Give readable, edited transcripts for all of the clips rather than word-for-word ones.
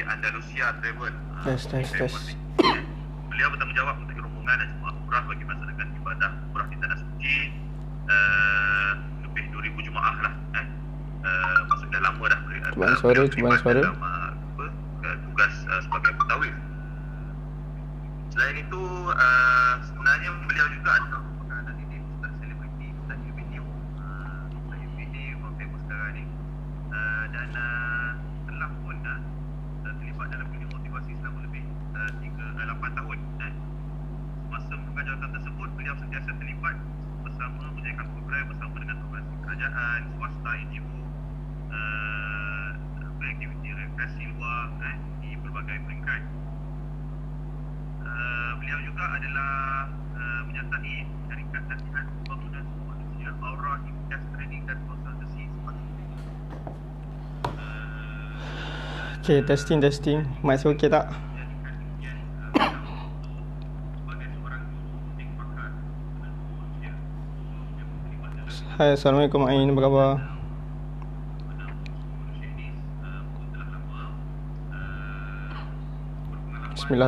Andalusia Travel. Tes. Beliau bertanggungjawab untuk rombongan dan jemaah umrah bagi melaksanakan ibadah umrah di tanah suci. Lebih 2,000 jemaah lah. Maksudnya dah lama dah. Cubaan suara. Tugas sebagai pentawif. Selain itu, sebenarnya beliau juga ada pengalaman ini Ustaz selebriti, Ustaz Video. Ustaz Video orang famous sekarang ni. Dan telah pun terlibat dalam dunia motivasi selama lebih 8 tahun. Masa memegang jawatan tersebut, beliau sentiasa terlibat bersama menjalankan program bersama dengan organisasi kerajaan, swasta, NGO, beraktiviti rekreasi luar di berbagai peringkat. Beliau juga adalah menyertai syarikat latihan pembangunan manusia Aura Himdas Training dan Konsultasi sebagainya. Okay, testing. Mic saya okey tak? Hai, Assalamualaikum Ain, apa khabar?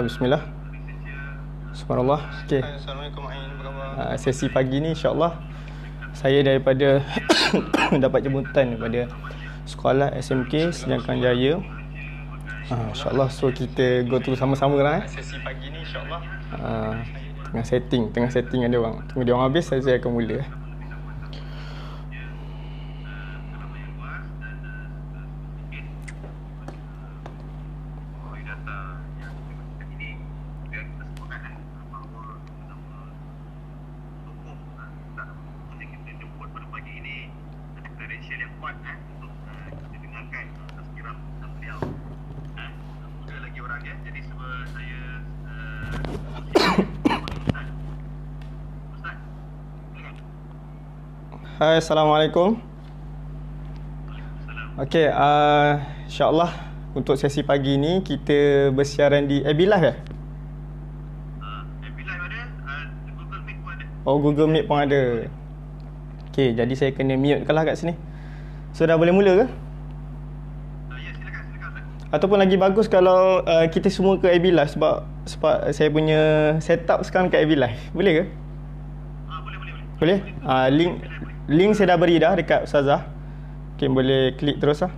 Bismillah. Subhanallah. Okey. Assalamualaikum Ain, apa khabar? Sesi pagi ni insya-Allah saya daripada dapat jemputan daripada sekolah SMK Sedangkan Jaya. Insya-Allah, so kita go through sama-sama lah. Sesi pagi ni insya-Allah tengah setting ada orang. Tunggu dia orang habis saya akan mula. Hai, Assalamualaikum. Okey, insya-Allah untuk sesi pagi ni kita bersiaran di AB Live ya? AB Live ada, Google Meet pun ada. Oh, Google Meet pun ada. Okey, jadi saya kena mute lah kat sini. So dah boleh mula ke? Ya, silakan. Ataupun lagi bagus kalau kita semua ke AB Live sebab saya punya setup sekarang kat AB Live. Boleh ke? Boleh? Link saya dah beri dah dekat Ustazah. Okay, boleh klik terus lah.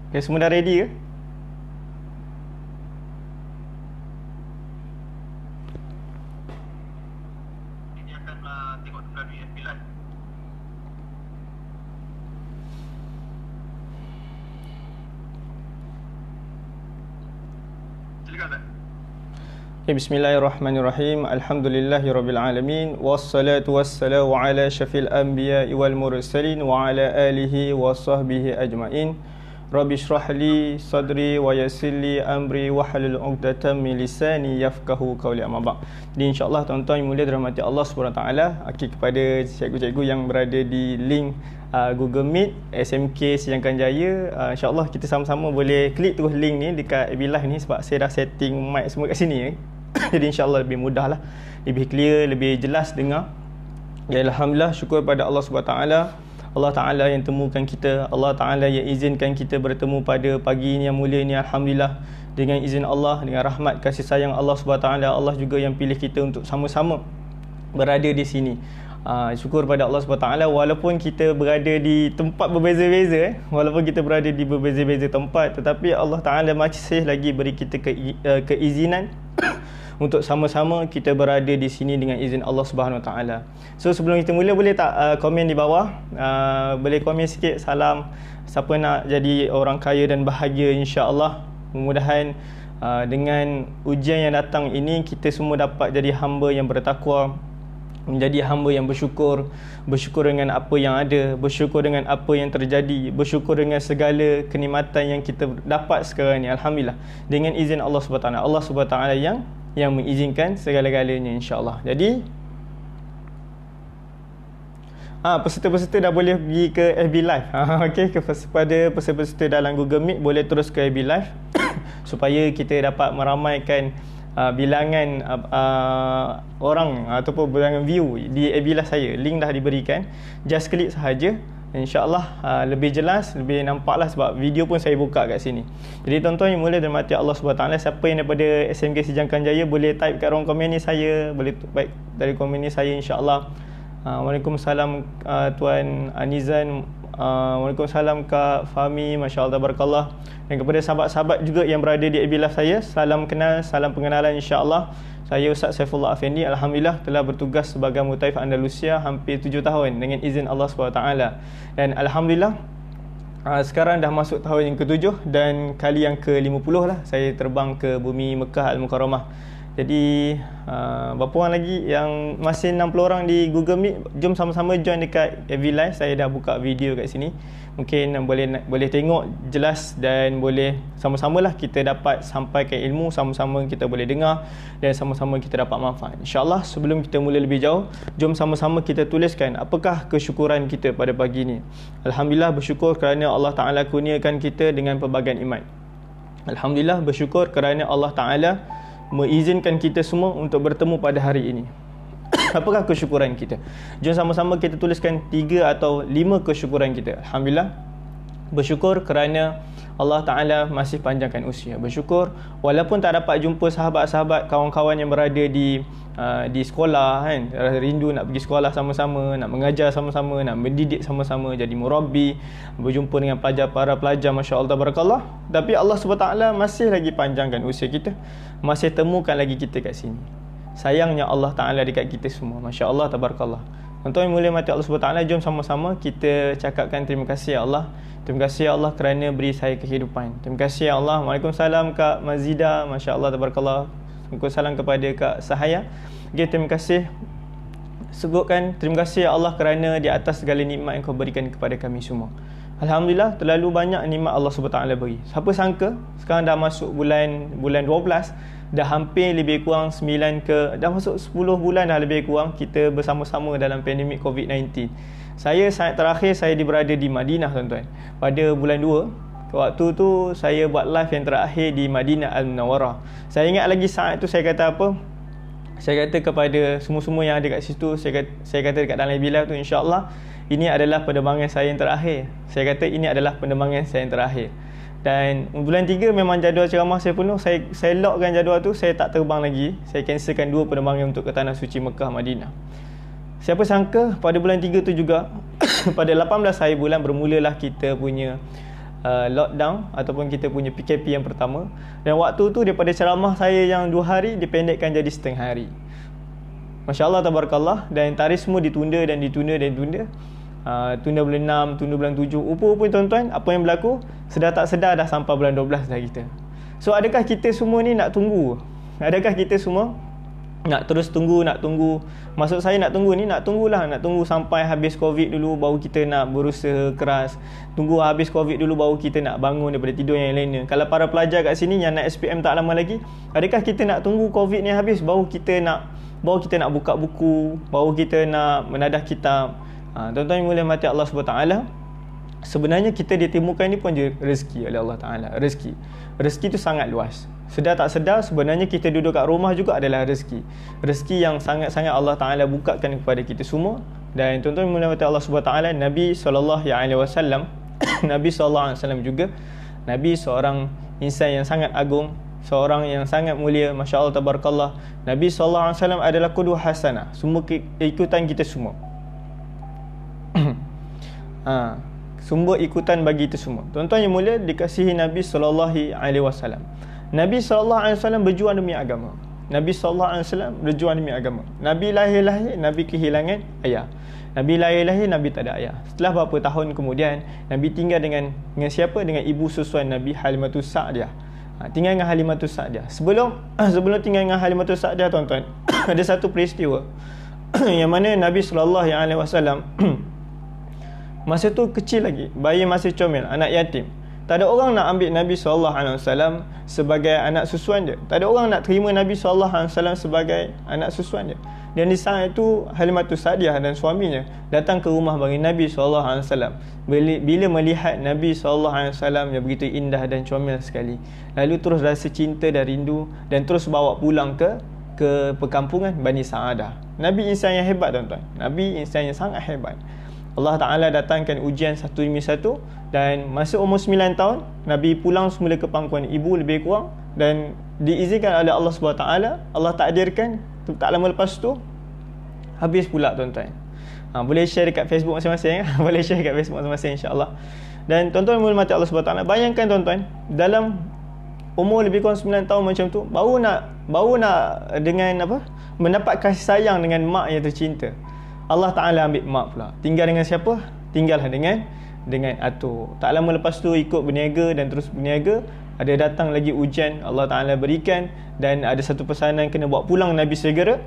Okay, semua dah ready ke? Ini akan tengok melalui FB Live. Silakan, Ustaz. Okay, bismillahirrahmanirrahim. Alhamdulillahirabbil alamin wassalatu wassalamu ala syafil anbiya'i wal mursalin wa ala alihi wa sahbihi ajmain. Rabbi shrah li sadri wa yassir li amri wa halul 'uqdatam min lisani yafqahu qawli, amma ba'd. Jadi insya-Allah tuan-tuan yang mulia dirahmati Allah Subhanahu taala, kepada cikgu-cikgu yang berada di link Google Meet SMK Sedangkan Jaya, insya-Allah kita sama-sama boleh klik terus link ni dekat AB Live ni sebab saya dah setting mic semua kat sini. Jadi insya-Allah lebih mudah lah, lebih clear, lebih jelas dengar. Ya, alhamdulillah, syukur pada Allah Subhanahu taala. Allah Ta'ala yang temukan kita, Allah Ta'ala yang izinkan kita bertemu pada pagi ini yang mulia ini. Alhamdulillah, dengan izin Allah, dengan rahmat kasih sayang Allah SWT, Allah juga yang pilih kita untuk sama-sama berada di sini. Syukur pada Allah SWT, walaupun kita berada di tempat berbeza-beza, walaupun kita berada di berbeza-beza tempat, tetapi Allah Ta'ala masih lagi beri kita keizinan untuk sama-sama kita berada di sini dengan izin Allah Subhanahu Wa Taala. So sebelum kita mula, boleh tak komen di bawah? Boleh komen sikit salam siapa nak jadi orang kaya dan bahagia, insya-Allah. Mudah-mudahan dengan ujian yang datang ini kita semua dapat jadi hamba yang bertakwa, menjadi hamba yang bersyukur dengan apa yang ada, bersyukur dengan apa yang terjadi, bersyukur dengan segala kenikmatan yang kita dapat sekarang ni. Alhamdulillah, dengan izin Allah SWT. Allah SWT yang mengizinkan segala-galanya, insya-Allah. Jadi peserta-peserta dah boleh pergi ke FB Live. Okey, kepada peserta-peserta dalam Google Meet boleh terus ke FB Live supaya kita dapat meramaikan bilangan orang ataupun bilangan view di FB Live saya. Link dah diberikan. Just klik sahaja. InsyaAllah lebih jelas, lebih nampaklah sebab video pun saya buka kat sini. Jadi tuan-tuan yang mulia dirahmati Allah SWT, siapa yang daripada SMK Sijangkan Jaya boleh type kat ruang komen ni saya, boleh baik dari komen ni saya, insyaAllah. Waalaikumsalam Tuan Anizan, waalaikumsalam Kak Fahmi, masya-Allah tabarakallah. Dan kepada sahabat-sahabat juga yang berada di FB Live saya, salam kenal, salam pengenalan, insya-Allah. Saya Ustaz Saifullah Afendi, alhamdulillah telah bertugas sebagai Mutaif Andalusia hampir 7 tahun dengan izin Allah SWT. Dan alhamdulillah sekarang dah masuk tahun yang ke-7 dan kali yang ke-50 lah saya terbang ke bumi Mekah Al-Mukarramah. Jadi berapa orang lagi yang masih 60 orang di Google Meet, jom sama-sama join dekat FB Live. Saya dah buka video kat sini. Mungkin boleh tengok jelas dan boleh sama-samalah kita dapat sampaikan ilmu, sama-sama kita boleh dengar dan sama-sama kita dapat manfaat. InsyaAllah sebelum kita mula lebih jauh, jom sama-sama kita tuliskan apakah kesyukuran kita pada pagi ini. Alhamdulillah, bersyukur kerana Allah Ta'ala kurniakan kita dengan pelbagai nikmat. Alhamdulillah, bersyukur kerana Allah Ta'ala mengizinkan kita semua untuk bertemu pada hari ini. Apakah kesyukuran kita? Jom sama-sama kita tuliskan 3 atau 5 kesyukuran kita. Alhamdulillah, bersyukur kerana Allah Ta'ala masih panjangkan usia. Bersyukur walaupun tak dapat jumpa sahabat-sahabat, kawan-kawan yang berada di sekolah kan, rindu nak pergi sekolah sama-sama, nak mengajar sama-sama, nak mendidik sama-sama, jadi murabbi, berjumpa dengan para pelajar, masya-Allah tabarakallah. Tapi Allah SWT masih lagi panjangkan usia kita, masih temukan lagi kita kat sini. Sayangnya Allah Ta'ala dekat kita semua, masya-Allah tabarakallah. Tuan-tuan yang mulia mati Allah SWT, jom sama-sama kita cakapkan terima kasih ya Allah. Terima kasih ya Allah kerana beri saya kehidupan. Terima kasih ya Allah. Waalaikumsalam Kak Mazida, masya-Allah tabarakallah. Waalaikumsalam kepada Kak Sahaya. Okay, terima kasih. Sebutkan terima kasih ya Allah kerana di atas segala nikmat yang kau berikan kepada kami semua. Alhamdulillah, terlalu banyak nikmat Allah SWT beri. Siapa sangka sekarang dah masuk bulan 12, dah hampir lebih kurang dah masuk 10 bulan dah lebih kurang kita bersama-sama dalam pandemik COVID-19. Saya saat terakhir saya berada di Madinah, tuan-tuan, pada bulan 2. Waktu tu saya buat live yang terakhir di Madinah Al-Munawwarah. Saya ingat lagi saat tu saya kata apa? Saya kata kepada semua-semua yang ada kat situ, saya kata dekat dalam live tu, insya-Allah ini adalah penerbangan saya yang terakhir. Saya kata ini adalah penerbangan saya yang terakhir. Dan bulan 3 memang jadual ceramah saya penuh. Saya lockkan jadual tu, saya tak terbang lagi. Saya cancelkan 2 penerbangan untuk ke Tanah Suci Mekah Madinah. Siapa sangka pada bulan 3 tu juga pada 18 hari bulan bermulalah kita punya lockdown ataupun kita punya PKP yang pertama. Dan waktu tu daripada ceramah saya yang 2 hari dipendekkan jadi setengah hari. Masya-Allah tabarakallah. Dan tarikh semua ditunda dan ditunda. Tunda bulan 6, tunda bulan 7. Rupa-rupa tuan-tuan, apa yang berlaku? Sedar tak sedar dah sampai bulan 12 dah kita. So adakah kita semua ni nak tunggu? Adakah kita semua nak terus tunggu? Maksud saya nak tunggu sampai habis Covid dulu baru kita nak berusaha keras. Tunggu habis Covid dulu baru kita nak bangun daripada tidur yang lainnya. Kalau para pelajar kat sini yang nak SPM tak lama lagi, adakah kita nak tunggu Covid ni habis baru kita nak buka buku, baru kita nak menadah kitab? Tuan-tuan yang mulia mati Allah SWT, sebenarnya kita ditemukan ni pun je rezeki oleh Allah Ta'ala. Rezeki tu sangat luas. Sedar tak sedar sebenarnya kita duduk kat rumah juga adalah rezeki. Rezeki yang sangat-sangat Allah Ta'ala bukakan kepada kita semua. Dan tuan-tuan yang mulia mati Allah SWT, Nabi SAW Nabi SAW juga Nabi seorang insan yang sangat agung, seorang yang sangat mulia, masya-Allah tabarakallah. Nabi SAW adalah qudwah hasanah, semua ikutan kita semua. Sumber ikutan bagi itu semua. Tuan-tuan yang mulia dikasihi Nabi SAW. Nabi SAW berjuang demi agama. Nabi lahir, Nabi kehilangan ayah. Nabi lahir, Nabi tak ada ayah. Setelah beberapa tahun kemudian, Nabi tinggal dengan siapa? Dengan ibu susuan Nabi, Halimatus Sa'diyah. Tinggal dengan Halimatus Sa'diyah. Sebelum tinggal dengan Halimatus Sa'diyah, tuan-tuan, ada satu peristiwa yang mana Nabi SAW masa tu kecil lagi, bayi masih comel, anak yatim. Tak ada orang nak ambil Nabi SAW sebagai anak susuan dia. Tak ada orang nak terima Nabi SAW sebagai anak susuan dia. Dan di saat itu Halimatus Sa'diyah dan suaminya datang ke rumah bagi Nabi SAW. Bila melihat Nabi SAW yang begitu indah dan comel sekali, lalu terus rasa cinta dan rindu, dan terus bawa pulang ke perkampungan Bani Sa'adah. Nabi insan yang hebat, tuan-tuan. Nabi insan yang sangat hebat. Allah Ta'ala datangkan ujian satu demi satu, dan masa umur 9 tahun Nabi pulang semula ke pangkuan ibu lebih kurang, dan diizinkan oleh Allah SWT. Allah takdirkan tak lama lepas tu habis pula, tuan-tuan. Boleh share dekat Facebook masing-masing. Boleh share dekat Facebook masing-masing, insya-Allah. Dan tuan-tuan mati Allah SWT, bayangkan tuan-tuan, dalam umur lebih kurang 9 tahun macam tu, baru nak dengan mendapat kasih sayang dengan mak yang tercinta. Allah Ta'ala ambil mak pula. Tinggal dengan siapa? Tinggallah dengan atuk. Tak lama lepas tu ikut berniaga dan terus berniaga. Ada datang lagi ujian Allah Ta'ala berikan, dan ada satu pesanan kena bawa pulang Nabi segera.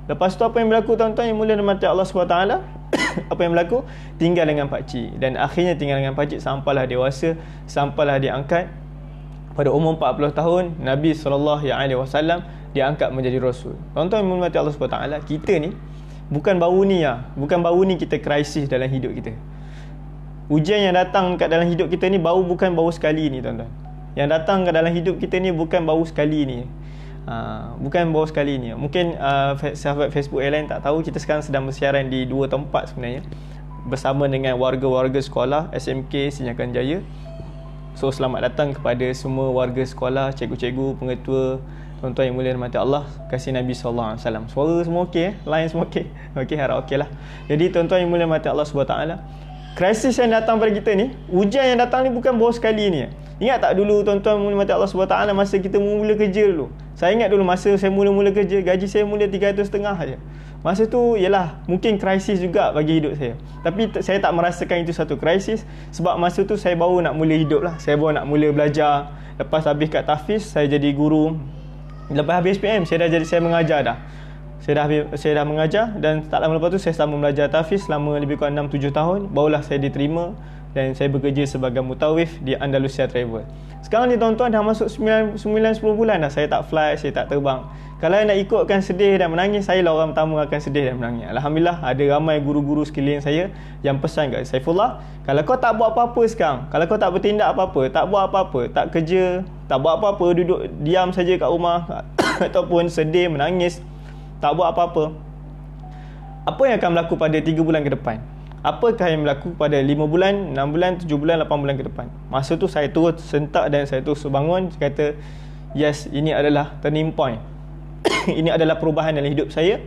Lepas tu apa yang berlaku, tuan-tuan yang mulia dan mati Allah SWT? Apa yang berlaku? Tinggal dengan pakcik. Dan akhirnya tinggal dengan pakcik sampailah dewasa, sampailah diangkat. Pada umur 40 tahun Nabi SAW diangkat menjadi Rasul. Tuan-tuan yang mulia dan mati Allah SWT, kita ni bukan baru ni kita krisis dalam hidup kita. Ujian yang datang kat dalam hidup kita ni bukan baru sekali ni, tuan-tuan. Yang datang ke dalam hidup kita ni bukan baru sekali ni. Mungkin sahabat Facebook yang lain tak tahu, kita sekarang sedang bersiaran di 2 tempat sebenarnya, bersama dengan warga-warga sekolah SMK Sinyakan Jaya. So selamat datang kepada semua warga sekolah, cikgu-cikgu, pengetua, tuan-tuan yang mulia dan mati Allah, kasih Nabi SAW. Suara semua okey, line semua okey. Okey, harap okey lah. Jadi tuan-tuan yang mulia dan mati Allah SWT, krisis yang datang pada kita ni, ujian yang datang ni bukan baru sekali ni. Ingat tak dulu, tuan-tuan mati Allah SWT, masa kita mula kerja dulu? Saya ingat dulu masa saya mula-mula kerja, gaji saya mula 350 saja. Masa tu yalah, mungkin krisis juga bagi hidup saya. Tapi saya tak merasakan itu satu krisis, sebab masa tu saya baru nak mula hidup lah. Saya baru nak mula belajar. Lepas habis kat tahfiz, saya jadi guru. Lepas habis PM, saya mengajar dah. Saya dah mengajar, dan tak lama lepas tu saya sambung belajar tahfiz selama lebih kurang 6-7 tahun. Barulah saya diterima dan saya bekerja sebagai mutawif di Andalusia Travel. Sekarang ni tuan-tuan dah masuk 9-10 bulan dah saya tak fly, saya tak terbang. Kalau nak ikutkan sedih dan menangis, saya lah orang pertama akan sedih dan menangis. Alhamdulillah ada ramai guru-guru sekeliling saya yang pesan kat Saifullah, kalau kau tak buat apa-apa sekarang, kalau kau tak bertindak apa-apa, tak buat apa-apa, tak kerja, tak buat apa-apa, duduk diam saja kat rumah ataupun sedih, menangis, tak buat apa-apa, apa yang akan berlaku pada 3 bulan ke depan? Apakah yang berlaku pada 5 bulan, 6 bulan, 7 bulan, 8 bulan ke depan? Masa tu saya terus sentak dan saya terus bangun, kata yes, ini adalah turning point. Ini adalah perubahan dalam hidup saya.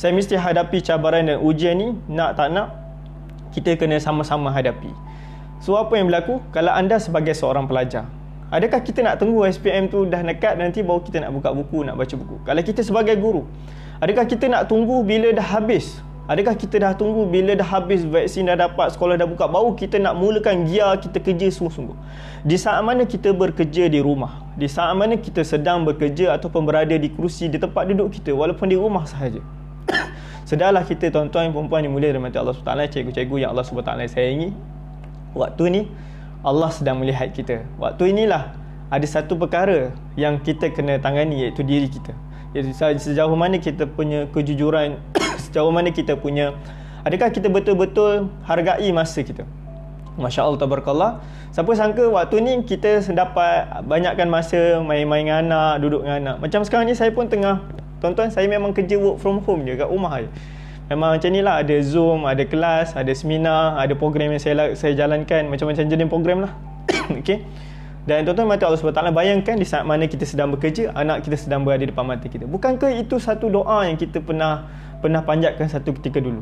Saya mesti hadapi cabaran dan ujian ni, nak tak nak, kita kena sama-sama hadapi. So apa yang berlaku? Kalau anda sebagai seorang pelajar, adakah kita nak tunggu SPM tu dah dekat nanti baru kita nak buka buku, nak baca buku? Kalau kita sebagai guru, adakah kita nak tunggu bila dah habis? Adakah kita dah tunggu bila dah habis vaksin dah dapat, sekolah dah buka, baru kita nak mulakan giat kita kerja sungguh-sungguh? Di saat mana kita bekerja di rumah, di saat mana kita sedang bekerja ataupun berada di kerusi di tempat duduk kita, walaupun di rumah sahaja, sedarlah kita, tuan-tuan, perempuan yang mulia dan mati Allah SWT, cikgu-cikgu yang Allah SWT sayangi, waktu ni Allah sedang melihat kita. Waktu inilah ada satu perkara yang kita kena tangani, iaitu diri kita. Sejauh mana kita punya kejujuran, sejauh mana kita punya, adakah kita betul-betul hargai masa kita? Masya Allah, tabarakallah. Siapa sangka waktu ni kita dapat banyakkan masa main-main dengan anak, duduk dengan anak. Macam sekarang ni saya pun tengah, tuan-tuan, saya memang kerja work from home je, kat rumah je. Memang macam ni lah, ada Zoom, ada kelas, ada seminar, ada program yang saya jalankan, macam-macam jenis program lah. Okay. Dan tuan-tuan mati Allah SWT, bayangkan di saat mana kita sedang bekerja, anak kita sedang berada depan mata kita. Bukankah itu satu doa yang kita pernah panjatkan satu ketika dulu?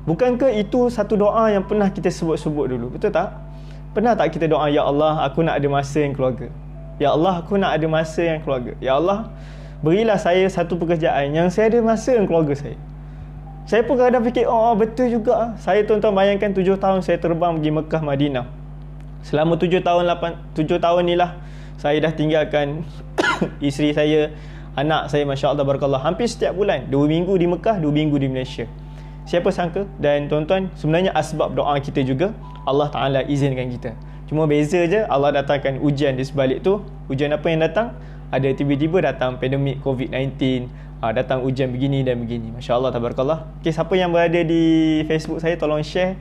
Bukankah itu satu doa yang pernah kita sebut-sebut dulu? Betul tak? Pernah tak kita doa, ya Allah, aku nak ada masa yang keluarga. Ya Allah, aku nak ada masa yang keluarga. Ya Allah, berilah saya satu pekerjaan yang saya ada masa yang keluarga saya. Saya pun kadang fikir, oh betul juga. Saya, tuan-tuan, bayangkan 7 tahun saya terbang pergi Mekah, Madinah. Selama 7 tahun ni lah saya dah tinggalkan isteri saya, anak saya, Masya Allah, barakallah, hampir setiap bulan 2 minggu di Mekah, 2 minggu di Malaysia. Siapa sangka? Dan tuan-tuan, sebenarnya asbab doa kita juga Allah Ta'ala izinkan kita. Cuma beza je Allah datangkan ujian di sebalik tu. Ujian apa yang datang? Ada tiba-tiba datang pandemik COVID-19, datang ujian begini dan begini. Masya Allah, tabarakallah. Okay, siapa yang berada di Facebook saya tolong share.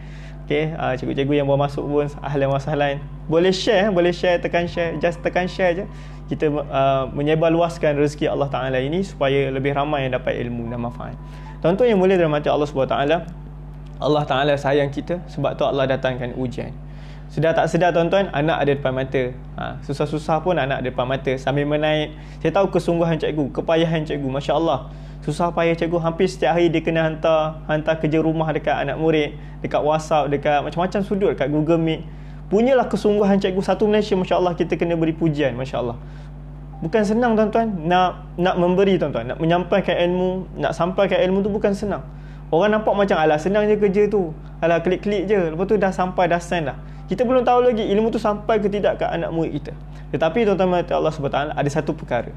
Okay, cikgu-cikgu yang baru masuk pun ahlan wa sahlan. Boleh share, tekan share, just tekan share je. Kita menyebar luaskan rezeki Allah Ta'ala ini supaya lebih ramai yang dapat ilmu dan manfaat. Tuan-tuan yang mulia dirahmati Allah SWT, Allah Ta'ala sayang kita, sebab tu Allah datangkan ujian. Sedar tak sedar tuan-tuan, anak ada depan mata. Susah-susah pun anak ada depan mata. Sambil menaik, saya tahu kesungguhan cikgu, kepayahan cikgu, Masya Allah. Susah payah cikgu, hampir setiap hari dia kena hantar kerja rumah dekat anak murid, dekat WhatsApp, dekat macam-macam sudut, dekat Google Meet. Punyalah kesungguhan cikgu satu Malaysia, Masya Allah, kita kena beri pujian, Masya Allah. Bukan senang tuan-tuan, nak memberi tuan-tuan, nak menyampaikan ilmu, nak sampaikan ilmu tu bukan senang. Orang nampak macam alah senang je kerja tu, alah klik-klik je, lepas tu dah sampai, dah send dah. Kita belum tahu lagi ilmu tu sampai ke tidak ke anak murid kita. Tetapi tuan-tuan Allah SWT, ada satu perkara,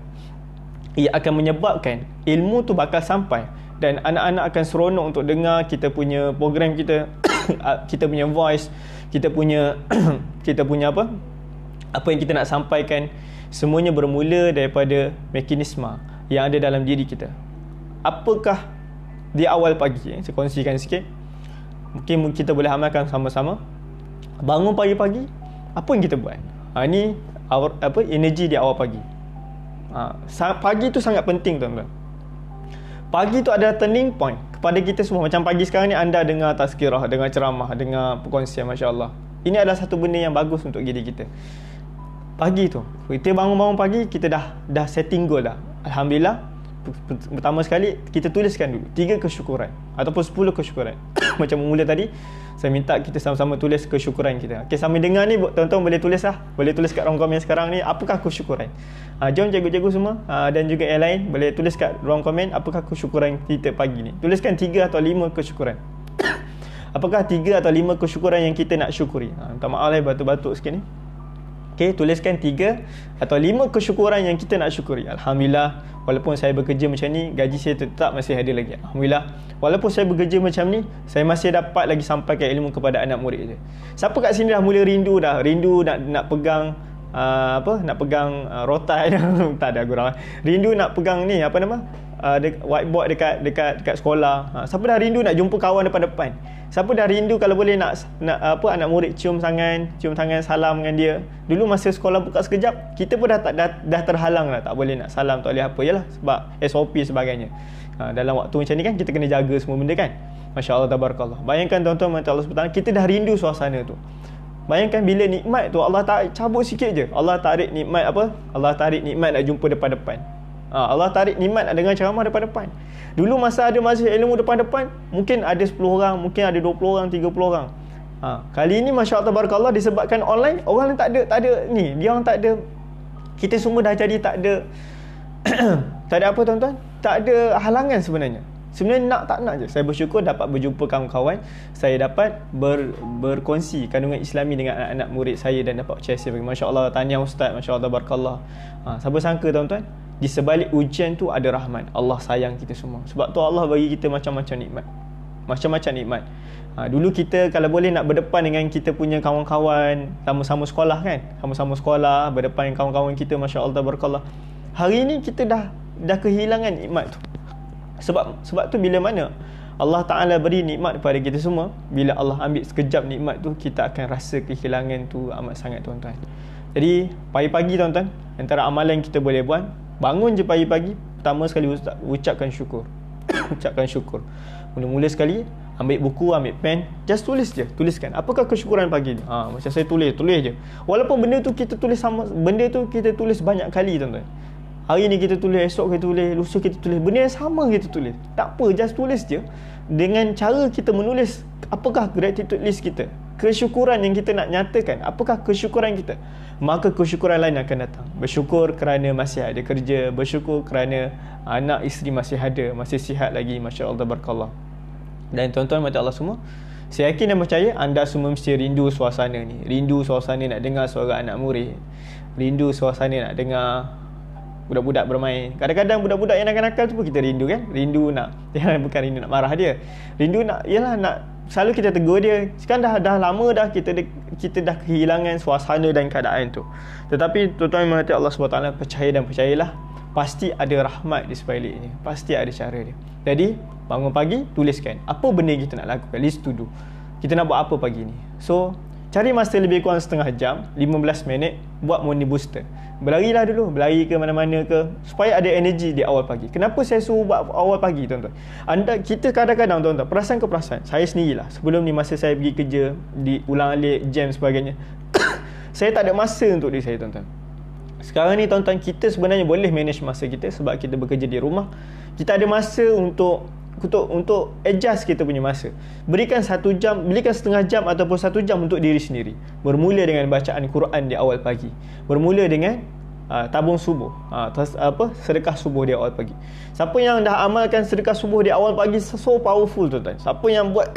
ia akan menyebabkan ilmu tu bakal sampai, dan anak-anak akan seronok untuk dengar kita punya program kita, kita punya voice, kita punya apa yang kita nak sampaikan. Semuanya bermula daripada mekanisme yang ada dalam diri kita. Apakah di awal pagi, saya kongsikan sikit, mungkin kita boleh amalkan sama-sama. Bangun pagi-pagi, apa yang kita buat? Ini energi di awal pagi. Pagi tu sangat penting tuan-tuan. Pagi tu ada turning point kepada kita semua. Macam pagi sekarang ni anda dengar tazkirah, dengar ceramah, dengar perkongsian, Masya Allah. Ini adalah satu benda yang bagus untuk diri kita. Pagi tu kita bangun pagi, kita dah setting goal dah. Alhamdulillah, pertama sekali kita tuliskan dulu 3 kesyukuran ataupun 10 kesyukuran. Macam mula tadi, saya minta kita sama-sama tulis kesyukuran kita. Okay, sambil dengar ni tuan-tuan boleh tulis lah. Boleh tulis kat ruang komen sekarang ni, apakah kesyukuran. Jom cikgu-cikgu semua dan juga yang lain boleh tulis kat ruang komen apakah kesyukuran kita pagi ni. Tuliskan 3 atau 5 kesyukuran. Apakah 3 atau 5 kesyukuran yang kita nak syukuri. Minta maaf lah batuk-batuk sikit ni. Okay, tuliskan 3 atau 5 kesyukuran yang kita nak syukuri. Alhamdulillah, walaupun saya bekerja macam ni, gaji saya tetap masih ada lagi. Alhamdulillah, walaupun saya bekerja macam ni, saya masih dapat lagi sampaikan ilmu kepada anak murid je. Siapa kat sini dah mula rindu nak pegang nak pegang rotai tak ada gurau. Rindu nak pegang ni whiteboard dekat sekolah. Siapa dah rindu nak jumpa kawan depan-depan? Siapa dah rindu kalau boleh nak anak murid cium tangan salam dengan dia? Dulu masa sekolah buka sekejap, kita pun dah terhalang lah, tak boleh nak salam, tak boleh apa, yalah sebab SOP sebagainya. Dalam waktu macam ni kan kita kena jaga semua benda kan. Masya Allah, tabarakallah. Bayangkan tuan-tuan, Allah SWT, kita dah rindu suasana tu. Bayangkan bila nikmat tu Allah cabut sikit je, Allah tarik nikmat nak jumpa depan-depan. Allah tarik nikmat nak dengar ceramah depan-depan. Dulu masa ada majlis ilmu depan-depan, mungkin ada 10 orang, mungkin ada 20 orang, 30 orang. Kali ini Masya Allah, tabarakallah, disebabkan online, orang tak ada ni, dia orang tak ada, kita semua dah jadi tak ada tak ada apa tuan-tuan, tak ada halangan sebenarnya. Sebenarnya nak tak nak je. Saya bersyukur dapat berjumpa kawan-kawan, saya dapat berkongsi kandungan Islami dengan anak-anak murid saya dan dapat share. Masya Allah, tahniah Ustaz, Masya Allah, tabarakallah. Siapa sangka tuan-tuan, di sebalik ujian tu ada rahmat. Allah sayang kita semua. Sebab tu Allah bagi kita macam-macam nikmat. Dulu kita kalau boleh nak berdepan dengan kita punya kawan-kawan, sama-sama sekolah kan, sama-sama sekolah, berdepan dengan kawan-kawan kita, Masya Allah, tabarakallah. Hari ni kita dah kehilangan nikmat tu. Sebab tu bila mana Allah Ta'ala beri nikmat kepada kita semua, bila Allah ambil sekejap nikmat tu, kita akan rasa kehilangan tu amat sangat tuan-tuan. Jadi pagi-pagi tuan-tuan, antara amalan yang kita boleh buat, bangun je pagi-pagi, pertama sekali ucapkan syukur. Ucapkan syukur. Mula-mula sekali ambil buku, ambil pen, just tuliskan apakah kesyukuran pagi ni. Macam saya tulis je. Walaupun benda tu kita tulis banyak kali tuan-tuan. Hari ni kita tulis, esok kita tulis, lusa kita tulis, benda yang sama kita tulis. Tak apa, just tulis je. Dengan cara kita menulis, apakah gratitude list kita, kesyukuran yang kita nak nyatakan, apakah kesyukuran kita, maka kesyukuran lain akan datang. Bersyukur kerana masih ada kerja, bersyukur kerana anak isteri masih ada, masih sihat lagi, Masya Allah, tabarakallah. Dan tuan-tuan mata Allah semua, saya yakin dan percaya anda semua mesti rindu suasana ni. Rindu suasana nak dengar suara anak murid, rindu suasana nak dengar budak-budak bermain. Kadang-kadang budak-budak yang nakal-nakal tu pun kita rindu kan. Rindu nak, bukan rindu nak marah dia, rindu nak, yalah nak selalu kita tegur dia. Sekarang dah lama dah kita dah kehilangan suasana dan keadaan tu. Tetapi tuan-tuan yang Allah SWT, percaya dan percayalah, pasti ada rahmat di sebaliknya, pasti ada cara dia. Jadi bangun pagi, tuliskan apa benda kita nak lakukan, list to do. Kita nak buat apa pagi ni. So cari masa lebih kurang setengah jam, 15 minit, buat morning booster. Berlarilah dulu, berlari ke mana-mana ke, supaya ada energi di awal pagi. Kenapa saya suruh buat awal pagi, tuan-tuan? Kita kadang-kadang, tuan-tuan, perasan ke perasan, saya sendirilah, sebelum ni masa saya pergi kerja, di ulang-alik, jam sebagainya, saya tak ada masa untuk diri saya, tuan-tuan. Sekarang ni, tuan-tuan, kita sebenarnya boleh manage masa kita sebab kita bekerja di rumah. Kita ada masa untuk adjust kita punya masa. Berikan 1 jam, berikan setengah jam ataupun 1 jam untuk diri sendiri. Bermula dengan bacaan Quran di awal pagi. Bermula dengan tabung subuh, sedekah subuh di awal pagi. Siapa yang dah amalkan sedekah subuh di awal pagi, so powerful, tuan-tuan. Siapa yang buat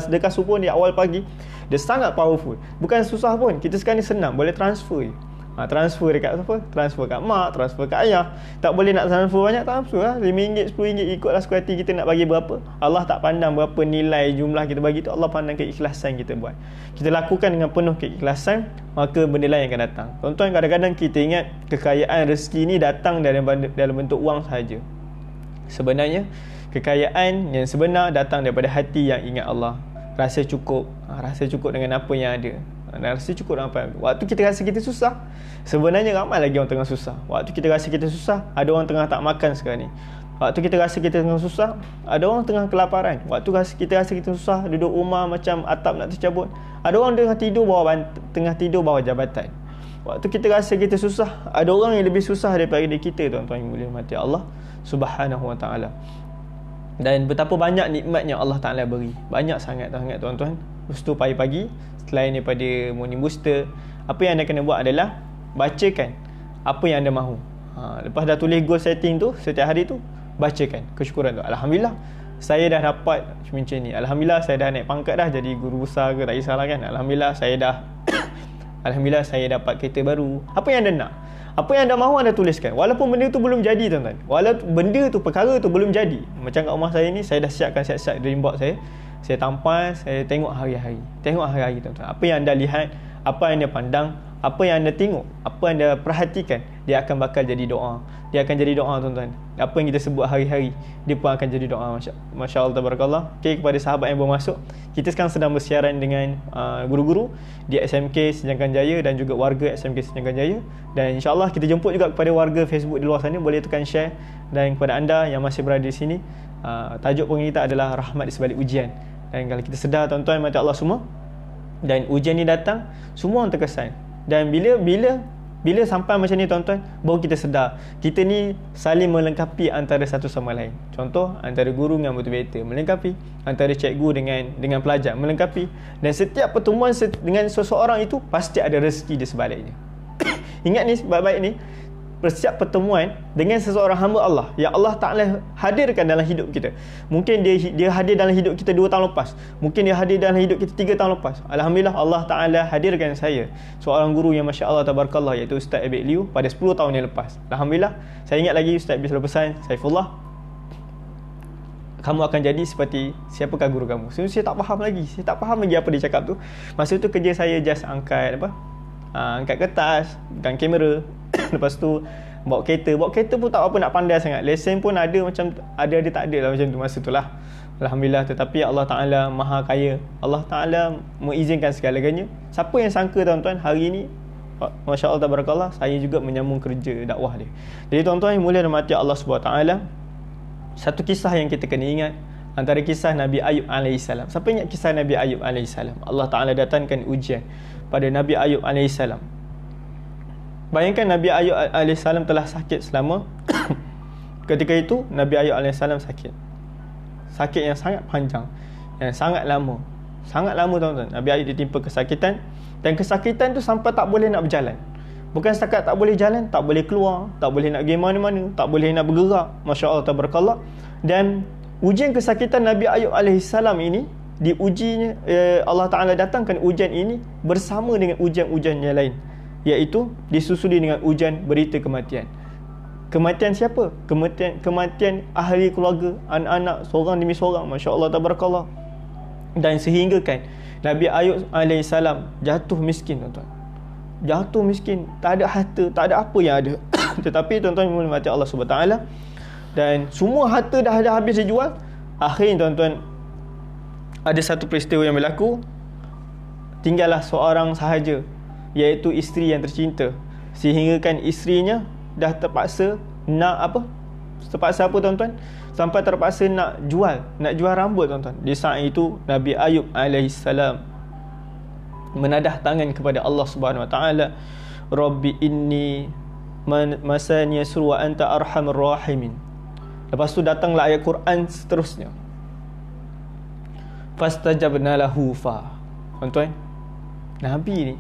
sedekah subuh di awal pagi, dia sangat powerful. Bukan susah pun. Kita sekarang ni senang, boleh transfer je. Transfer dekat siapa? Transfer kat mak, transfer kat ayah. Tak boleh nak transfer banyak, transfer lah, RM5, RM10, ikutlah suka hati kita nak bagi berapa. Allah tak pandang berapa nilai jumlah kita bagi tu, Allah pandang keikhlasan kita buat. Kita lakukan dengan penuh keikhlasan, maka benda lain akan datang. Tuan-tuan, kadang-kadang kita ingat kekayaan rezeki ni datang dalam bentuk wang sahaja. Sebenarnya kekayaan yang sebenar datang daripada hati yang ingat Allah. Rasa cukup dengan apa yang ada. Rasa cukup dengan apa yang ada. Waktu kita rasa kita susah, sebenarnya ramai lagi orang tengah susah. Waktu kita rasa kita susah, ada orang tengah tak makan sekarang ni. Waktu kita rasa kita tengah susah, ada orang tengah kelaparan. Waktu kita rasa kita susah, duduk rumah macam atap nak tercabut, ada orang tengah tidur bawah jabatan. Waktu kita rasa kita susah, ada orang yang lebih susah daripada kita, tuan-tuan yang mulia mati Allah Subhanahu Wa Taala. Dan betapa banyak nikmat yang Allah Ta'ala beri. Banyak sangat tuan-tuan. Lepas tu pagi-pagi, selain daripada morning booster, apa yang anda kena buat adalah bacakan apa yang anda mahu. Lepas dah tulis goal setting tu, setiap hari tu, bacakan kesyukuran tu. Alhamdulillah, saya dah dapat macam ni. Alhamdulillah, saya dah naik pangkat dah, jadi guru besar ke, tak kisahlah kan. Alhamdulillah, Alhamdulillah, saya dapat kereta baru. Apa yang anda nak? Apa yang anda mahu, anda tuliskan. Walaupun benda tu belum jadi, tuan-tuan. Walaupun benda tu, perkara tu belum jadi. Macam kat rumah saya ni, saya dah siapkan dream board saya. Saya tampal, saya tengok hari-hari. Tuan-tuan. Apa yang anda lihat, apa yang anda pandang, apa yang anda tengok, apa yang anda perhatikan, dia akan bakal jadi doa. Dia akan jadi doa, tuan-tuan. Apa yang kita sebut hari-hari, dia pun akan jadi doa. Masya Allah, tabarakallah. Okay, kepada sahabat yang baru masuk, kita sekarang sedang bersiaran dengan guru-guru di SMK Sejahtera Jaya dan juga warga SMK Sejahtera Jaya. Dan insyaAllah kita jemput juga kepada warga Facebook di luar sana. Boleh tekan share. Dan kepada anda yang masih berada di sini, tajuk program kita adalah rahmat di sebalik ujian. Dan kalau kita sedar, tuan-tuan mati Allah semua, dan ujian ni datang, semua orang terkesan. Dan bila sampai macam ni, tuan-tuan, baru kita sedar kita ni saling melengkapi antara satu sama lain. Contoh, antara guru dengan motivator melengkapi, antara cikgu dengan pelajar melengkapi. Dan setiap pertemuan dengan seseorang itu pasti ada rezeki di sebaliknya. Ingat ni baik-baik ni, setiap pertemuan dengan seseorang hamba Allah yang Allah Ta'ala hadirkan dalam hidup kita. Mungkin dia hadir dalam hidup kita 2 tahun lepas, mungkin dia hadir dalam hidup kita 3 tahun lepas. Alhamdulillah, Allah Ta'ala hadirkan saya, seorang guru yang Masya Allah tabarakallah, iaitu Ustaz Abid Liu, pada 10 tahun yang lepas. Alhamdulillah, saya ingat lagi Ustaz Abid selalu pesan, Saifullah, kamu akan jadi seperti siapakah guru kamu. Saya tak faham lagi apa dia cakap tu. Masa tu kerja saya just angkat kertas, pegang kamera. Lepas tu bawa kereta pun tak apa nak pandai sangat. Lesen pun ada macam ada tak ada lah macam tu masa tu lah. Alhamdulillah. Tetapi Allah Ta'ala maha kaya. Allah Ta'ala mengizinkan segala-galanya. Siapa yang sangka, tuan-tuan, hari ni Masya Allah tabarakallah, saya juga menyambung kerja dakwah dia. Jadi tuan-tuan yang mulia dan mati Allah SWT, satu kisah yang kita kena ingat, antara kisah Nabi Ayub AS. Siapa ingat kisah Nabi Ayub AS? Allah Ta'ala datangkan ujian pada Nabi Ayub AS. Bayangkan Nabi Ayub AS telah sakit selama ketika itu Nabi Ayub AS sakit yang sangat panjang, yang sangat lama tuan-tuan. Nabi Ayub ditimpa kesakitan, dan kesakitan tu sampai tak boleh nak berjalan. Bukan setakat tak boleh jalan, tak boleh keluar, tak boleh nak pergi mana-mana, tak boleh nak bergerak. Masya Allah tabarakallah. Dan ujian kesakitan Nabi Ayub AS ini diujinya, Allah Ta'ala datangkan ujian ini bersama dengan ujian-ujian yang lain, iaitu disusuli dengan ujian berita kematian. Kematian siapa? Kematian ahli keluarga, anak-anak, seorang demi seorang. Masya Allah tabarakallah. Dan sehingga kan Nabi Ayub alaihissalam jatuh miskin, tuan-tuan. Jatuh miskin, tak ada harta, tak ada apa yang ada. Tetapi tuan-tuan mati Allah Subhanahu Wa Taala, dan semua harta dah ada habis dijual. Akhirnya tuan-tuan, ada satu peristiwa yang berlaku. Tinggallah seorang sahaja, iaitu isteri yang tercinta. Sehingga kan isterinya dah terpaksa nak apa? Terpaksa apa, tuan-tuan? Sampai terpaksa nak jual rambut, tuan-tuan. Di saat itu Nabi Ayub alaihissalam menadah tangan kepada Allah Subhanahu Wa Taala, Rabbi inni masani yasru wa anta arhamur rahimin. Lepas tu datanglah ayat Quran seterusnya, fastajabna lahu fa. Tuan-tuan, Nabi ni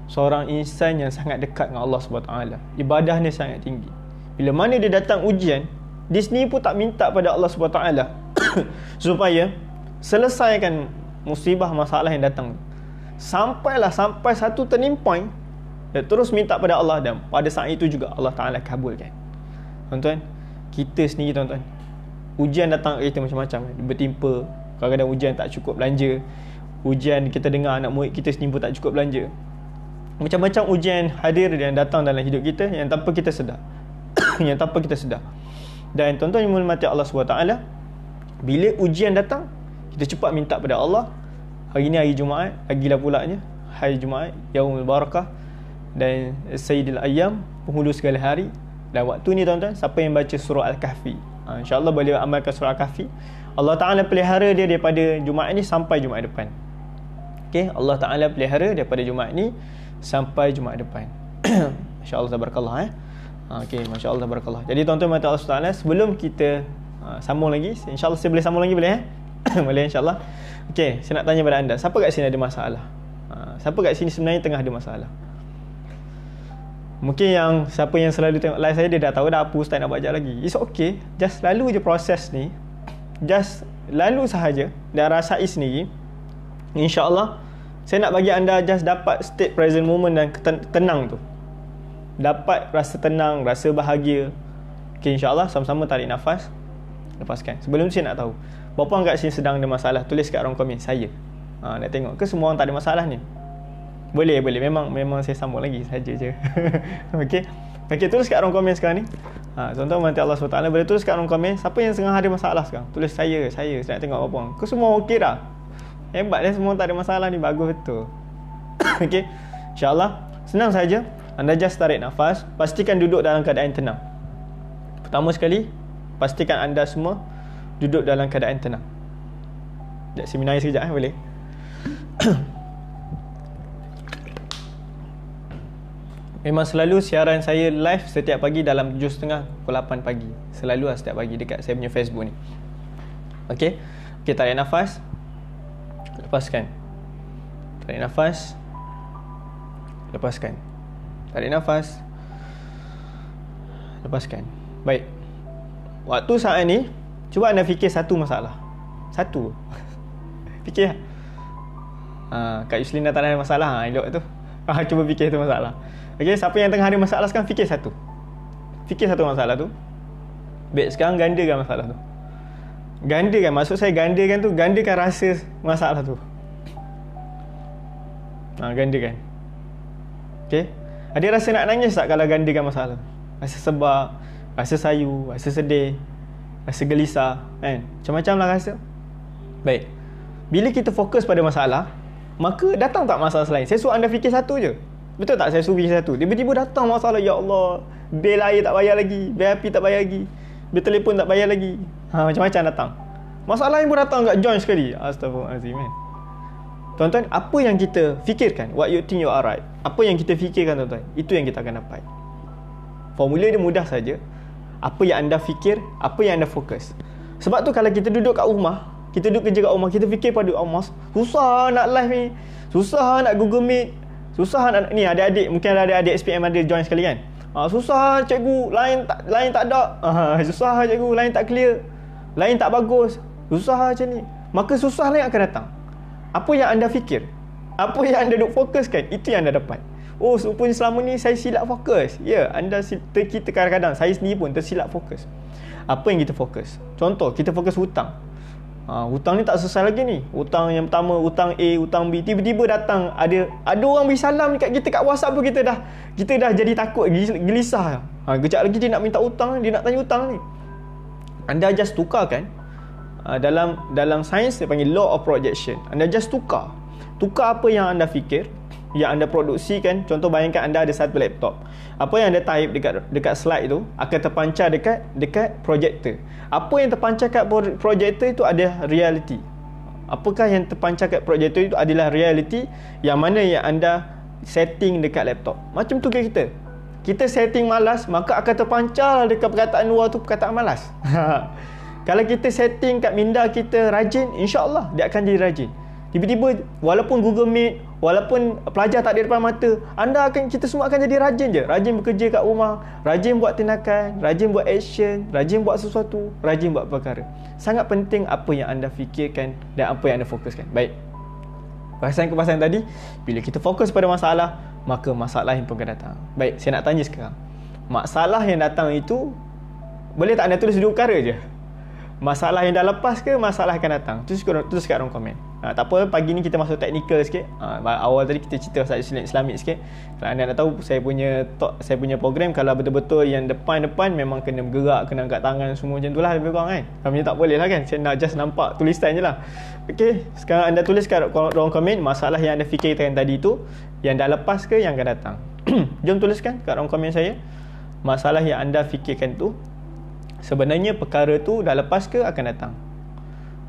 seorang insan yang sangat dekat dengan Allah Subhanahu Wa Taala. Ibadahnya sangat tinggi. Bila mana dia datang ujian, dia sendiri pun tak minta pada Allah Subhanahu Wa Taala supaya selesaikan musibah masalah yang datang. Sampai satu turning point, dia terus minta pada Allah, dan pada saat itu juga Allah Ta'ala kabulkan. Tuan-tuan, kita sendiri, tuan-tuan, ujian datang kita macam-macam, bertimpa. Kadang-kadang ujian tak cukup belanja, ujian kita dengar anak murid kita sendiri pun tak cukup belanja. Macam-macam ujian hadir dan datang dalam hidup kita yang tanpa kita sedar. Yang tanpa kita sedar. Dan tuan-tuan yang mati Allah SWT, bila ujian datang, kita cepat minta pada Allah. Hari ni hari Jumaat, lagilah pulaknya hari Jumaat, Yaumul Barakah dan Sayyidil Ayyam, penghulu segala hari. Dan waktu ni, tuan-tuan, siapa yang baca surah Al-Kahfi, insya-Allah boleh amalkan surah Al-Kahfi. Allah Ta'ala pelihara dia daripada Jumaat ni sampai Jumaat depan. Okay, Allah Ta'ala pelihara daripada Jumaat ni sampai Jumaat depan. Masya-Allah, tabarakallah. Okay, masya-Allah, tabarakallah. Jadi tuan-tuan mata Allah Ta'ala, sebelum kita sambung lagi, insya-Allah saya boleh sambung lagi, boleh boleh, insya-Allah. Okay, saya nak tanya pada anda, siapa kat sini ada masalah? Siapa kat sini sebenarnya tengah ada masalah? Mungkin siapa yang selalu tengok live saya, dia dah tahu dah apa ustaz nak baca lagi. It's okay, just lalu je proses ni, just lalu sahaja dan rasai sendiri. InsyaAllah saya nak bagi anda just dapat state present moment dan tenang tu, dapat rasa tenang, rasa bahagia. Okay, insyaAllah sama-sama tarik nafas, lepaskan. Sebelum tu saya nak tahu, berapa orang kat sini sedang ada masalah? Tulis kat ruang komen saya. Nak tengok ke semua orang tak ada masalah ni? Boleh. Memang saya sambung lagi saja je. Okey, tulis kat ruang komen sekarang ni. Tuan-tuan nanti Allah SWT boleh tulis kat ruang komen siapa yang tengah ada masalah sekarang. Tulis saya nak tengok berapa orang. Ke semua okey dah? Hebat dah, semua tak ada masalah ni, bagus betul. Okey, insya-Allah senang saja. Anda just tarik nafas, pastikan duduk dalam keadaan tenang. Pertama sekali, pastikan anda semua duduk dalam keadaan tenang. Sekejap, saya minum air sekejap, boleh? Memang selalu siaran saya live setiap pagi dalam 7.30 pukul 8 pagi. Selalu setiap pagi dekat saya punya Facebook ni. Okey, tarik nafas, lepaskan. Tarik nafas, lepaskan. Tarik nafas, lepaskan. Baik, waktu saat ni cuba anda fikir satu masalah. Satu. Fikir. Kak Yuslina tak ada masalah. Elok tu. Cuba fikir tu masalah. Okey, siapa yang tengah ada masalah sekarang, fikir satu. Fikir satu masalah tu. Baik, sekarang gandakan masalah tu. Gandakan, maksud saya gandakan tu, gandakan rasa masalah tu. Gandakan. Okey. Ada rasa nak nangis tak kalau gandakan masalah? Rasa sebab, rasa sayu, rasa sedih, rasa gelisah, kan? Macam-macam lah rasa. Baik, bila kita fokus pada masalah, maka datang tak masalah lain. Saya suruh anda fikir satu je. Betul tak saya suruh fikir satu? Tiba-tiba datang masalah, ya Allah, bil air tak bayar lagi, bil api tak bayar lagi, bil telefon tak bayar lagi. Macam-macam datang. Masalah lain pun datang kat join sekali. Astagfirullahaladzim, kan? Tuan-tuan, apa yang kita fikirkan, what you think you are right, apa yang kita fikirkan, tuan-tuan, itu yang kita akan dapat. Formula dia mudah saja. Apa yang anda fikir, apa yang anda fokus. Sebab tu kalau kita duduk kat rumah, kita duduk kerja kat rumah, kita fikir pada Allah, susah nak live ni, susah nak Google Meet, susah nak ni. Adik-adik, mungkin ada adik SPM ada join sekali kan. Susah cikgu, lain tak ada. Susah cikgu, lain tak clear, lain tak bagus, susah macam ni. Maka susah lain akan datang. Apa yang anda fikir, apa yang anda duk fokuskan, itu yang anda dapat. Oh, rupanya selama ni saya silap fokus. Ya, kita kadang-kadang, saya sendiri pun tersilap fokus. Apa yang kita fokus? Contoh, kita fokus hutang. Hutang ni tak selesai lagi ni. Hutang yang pertama, hutang A, hutang B. Tiba-tiba datang ada orang beri salam dekat kita kat WhatsApp pun kita dah jadi takut, gelisah. Kejap lagi dia nak minta hutang, dia nak tanya hutang ni. Anda just tukarkan, dalam sains dia panggil law of projection. Anda just tukar apa yang anda fikir, yang anda produksikan. Contoh, bayangkan anda ada satu laptop. Apa yang anda type dekat slide tu akan terpancar dekat projector. Apa yang terpancar kat projector itu adalah reality. Apakah yang terpancar kat projector itu adalah reality yang mana yang anda setting dekat laptop. Macam tu ke kita. Kita setting malas, maka akan terpancar dekat perkataan luar tu perkataan malas. Kalau kita setting kat minda kita rajin, insya-Allah dia akan jadi rajin. Tiba-tiba walaupun Google Meet, walaupun pelajar tak ada depan mata, kita semua akan jadi rajin je. Rajin bekerja kat rumah, rajin buat tindakan, rajin buat action, rajin buat sesuatu, rajin buat perkara. Sangat penting apa yang anda fikirkan dan apa yang anda fokuskan. Baik. Kebahasan tadi, bila kita fokus pada masalah, maka masalah yang pun akan datang. Baik, saya nak tanya sekarang. Masalah yang datang itu, boleh tak anda tulis dua perkara je? Masalah yang dah lepas ke masalah akan datang? Tulis kat ruang komen. Tak apa, pagi ni kita masuk teknikal sikit. Awal tadi kita cerita pasal Islamik sikit. Kalau anda nak tahu, saya punya program, kalau betul-betul yang depan memang kena bergerak, kena angkat tangan, semua macam tu lah lebih kurang kan. Kami tak boleh lah kan. Saya nak just nampak tulisan je lah. Okay, sekarang anda tulis kat ruang komen masalah yang anda fikirkan tadi tu, yang dah lepas ke yang akan datang. Jom tuliskan kat ruang komen saya. Masalah yang anda fikirkan tu, sebenarnya perkara tu dah lepas ke akan datang.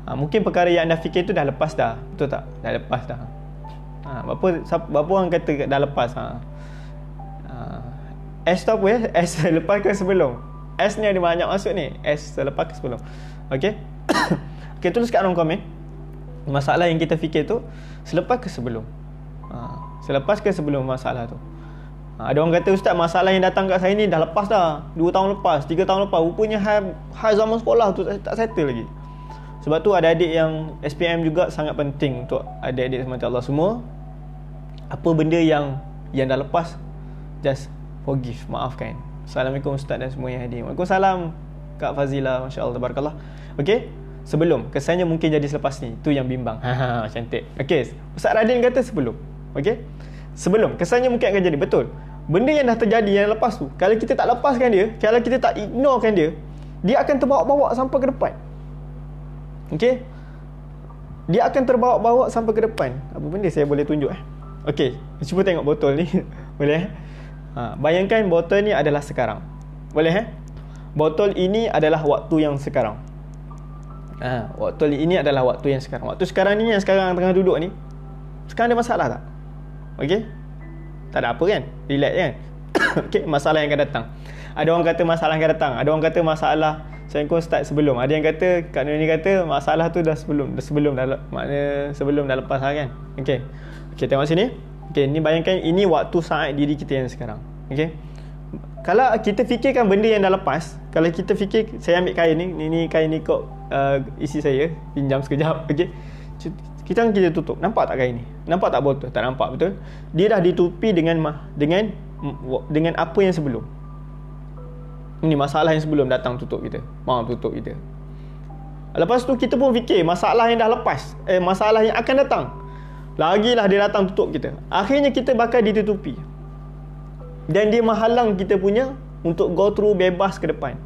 Mungkin perkara yang anda fikir tu dah lepas dah. Betul tak? Dah lepas dah. Berapa orang kata dah lepas? S tu apa ya? S lepas ke sebelum? S ni ada banyak masuk ni. S selepas ke sebelum? Okay. Okay, tulis kat ruang komen. Masalah yang kita fikir tu selepas ke sebelum? Selepas ke sebelum masalah tu? Ada orang kata, Ustaz, masalah yang datang kat saya ni dah lepas dah. 2 tahun lepas, 3 tahun lepas. Rupanya hal zaman sekolah tu tak settle lagi. Sebab tu adik-adik yang SPM juga sangat penting untuk adik-adik semata Allah semua. Apa benda yang dah lepas, just forgive, maafkan. Assalamualaikum Ustaz dan semua yang hadir. Waalaikumsalam Kak Fazila, Masya Allah, Tabarakallah. Okay, sebelum, kesannya mungkin jadi selepas ni. Tu yang bimbang. Cantik. Okay, Ustaz Radin kata sebelum. Okay, sebelum, kesannya mungkin akan jadi. Betul. Benda yang dah terjadi, yang lepas tu, kalau kita tak lepaskan dia, kalau kita tak ignorekan dia, dia akan terbawa-bawa sampai ke depan. Okey, dia akan terbawa-bawa sampai ke depan. Apa benda saya boleh tunjuk Okey, cuba tengok botol ni. Boleh bayangkan botol ni adalah sekarang. Boleh botol ini adalah waktu yang sekarang. Botol ini adalah waktu yang sekarang. Waktu sekarang ni, yang sekarang tengah duduk ni, sekarang ada masalah tak? Okey, tak ada apa kan? Relax kan? Okey, masalah yang akan datang. Ada orang kata masalah yang akan datang. Ada orang kata masalah Assalamualaikum Ustaz sebelum. Ada yang kata, Kak Nurani kata masalah tu dah sebelum makna sebelum dah lepas lah kan. Okey. Okey, tengok sini. Okey, ni bayangkan ini waktu saat diri kita yang sekarang. Okey. Kalau kita fikirkan benda yang dah lepas, kalau kita fikir, saya ambil kain ni kain ni kok isi saya, pinjam sekejap. Okey. Kita tutup. Nampak tak kain ni? Nampak tak botol? Tak nampak, betul? Dia dah ditutupi dengan apa yang sebelum. Ini masalah yang sebelum datang tutup kita. Tutup kita. Lepas tu kita pun fikir masalah yang dah lepas, masalah yang akan datang. Lagilah dia datang tutup kita. Akhirnya kita bakal ditutupi. Dan dia menghalang kita punya untuk go through bebas ke depan.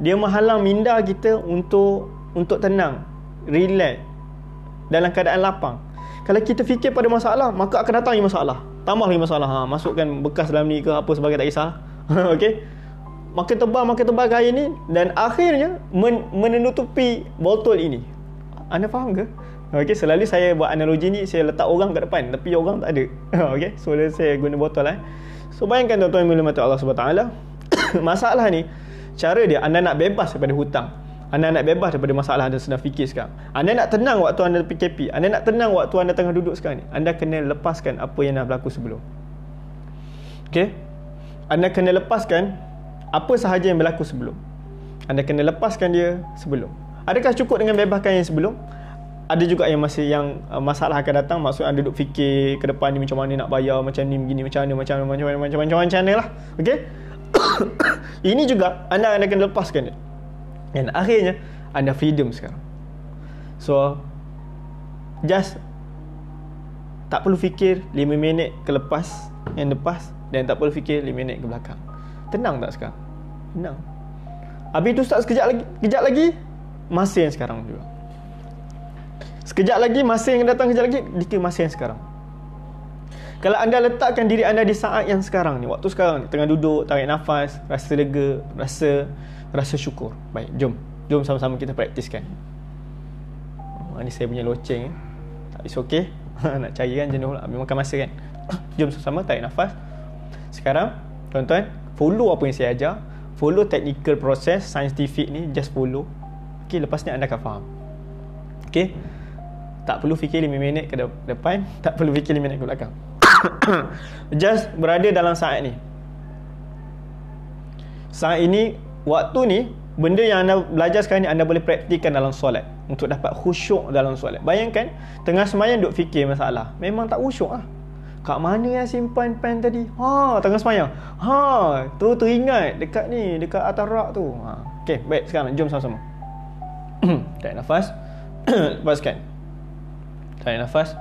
Dia menghalang minda kita untuk tenang, relax, dalam keadaan lapang. Kalau kita fikir pada masalah, maka akan datang lagi masalah. Tambah lagi masalah. Masukkan bekas dalam ni ke apa sebagai, tak kisah. Okey. Makin tebal kain ni, dan akhirnya menutupi botol ini. Anda faham ke? Okey, selalu saya buat analogi ni, saya letak orang kat depan, tapi orang tak ada. Okey, so saya guna botol So bayangkan tuan-tuan yang dirahmati Allah Subhanahu Wa Taala, masalah ni, cara dia, anda nak bebas daripada hutang, anda nak bebas daripada masalah anda sedang fikir sekarang, anda nak tenang waktu anda PKP, anda nak tenang waktu anda tengah duduk sekarang ni, anda kena lepaskan apa yang dah berlaku sebelum. Okey, anda kena lepaskan apa sahaja yang berlaku sebelum. Anda kena lepaskan dia sebelum. Adakah cukup dengan bebaskan yang sebelum? Ada juga yang masalah akan datang. Maksud anda duduk fikir ke depan ni macam mana nak bayar, macam ni begini, macam mana lah. Okey. Ini juga anda kena lepaskan dia. Dan akhirnya anda freedom sekarang. So just tak perlu fikir 5 minit ke lepas yang lepas, dan tak perlu fikir 5 minit ke belakang. Tenang tak sekarang? Tenang. Habis tu start kejap lagi masa yang sekarang juga. Sekejap lagi masa yang datang, kejap lagi dikira masa yang sekarang. Kalau anda letakkan diri anda di saat yang sekarang ni, waktu sekarang ni, tengah duduk, tarik nafas, rasa lega, rasa syukur. Baik, jom sama-sama kita praktiskan. Ni saya punya loceng. It's okay. Nak cari kan jenuh lah, memang makan masa kan. Jom sama-sama tarik nafas. Sekarang tuan-tuan follow apa yang saya ajar, follow technical process scientific ni, just follow. Okay, lepas ni anda akan faham. Okay, tak perlu fikir 5 minit ke depan, tak perlu fikir 5 minit ke belakang. Just berada dalam saat ni. Saat ini, waktu ni, benda yang anda belajar sekarang ni anda boleh praktikkan dalam solat untuk dapat khusyuk dalam solat. Bayangkan tengah sembahyang duk fikir masalah, memang tak khusyuk lah. Kat mana yang simpan pen tadi? Tengah sembahyang. Tu teringat dekat ni, dekat atas rak tu. Okey, baik, sekarang jom sama-sama. Tarik nafas. Lepaskan. Tarik nafas.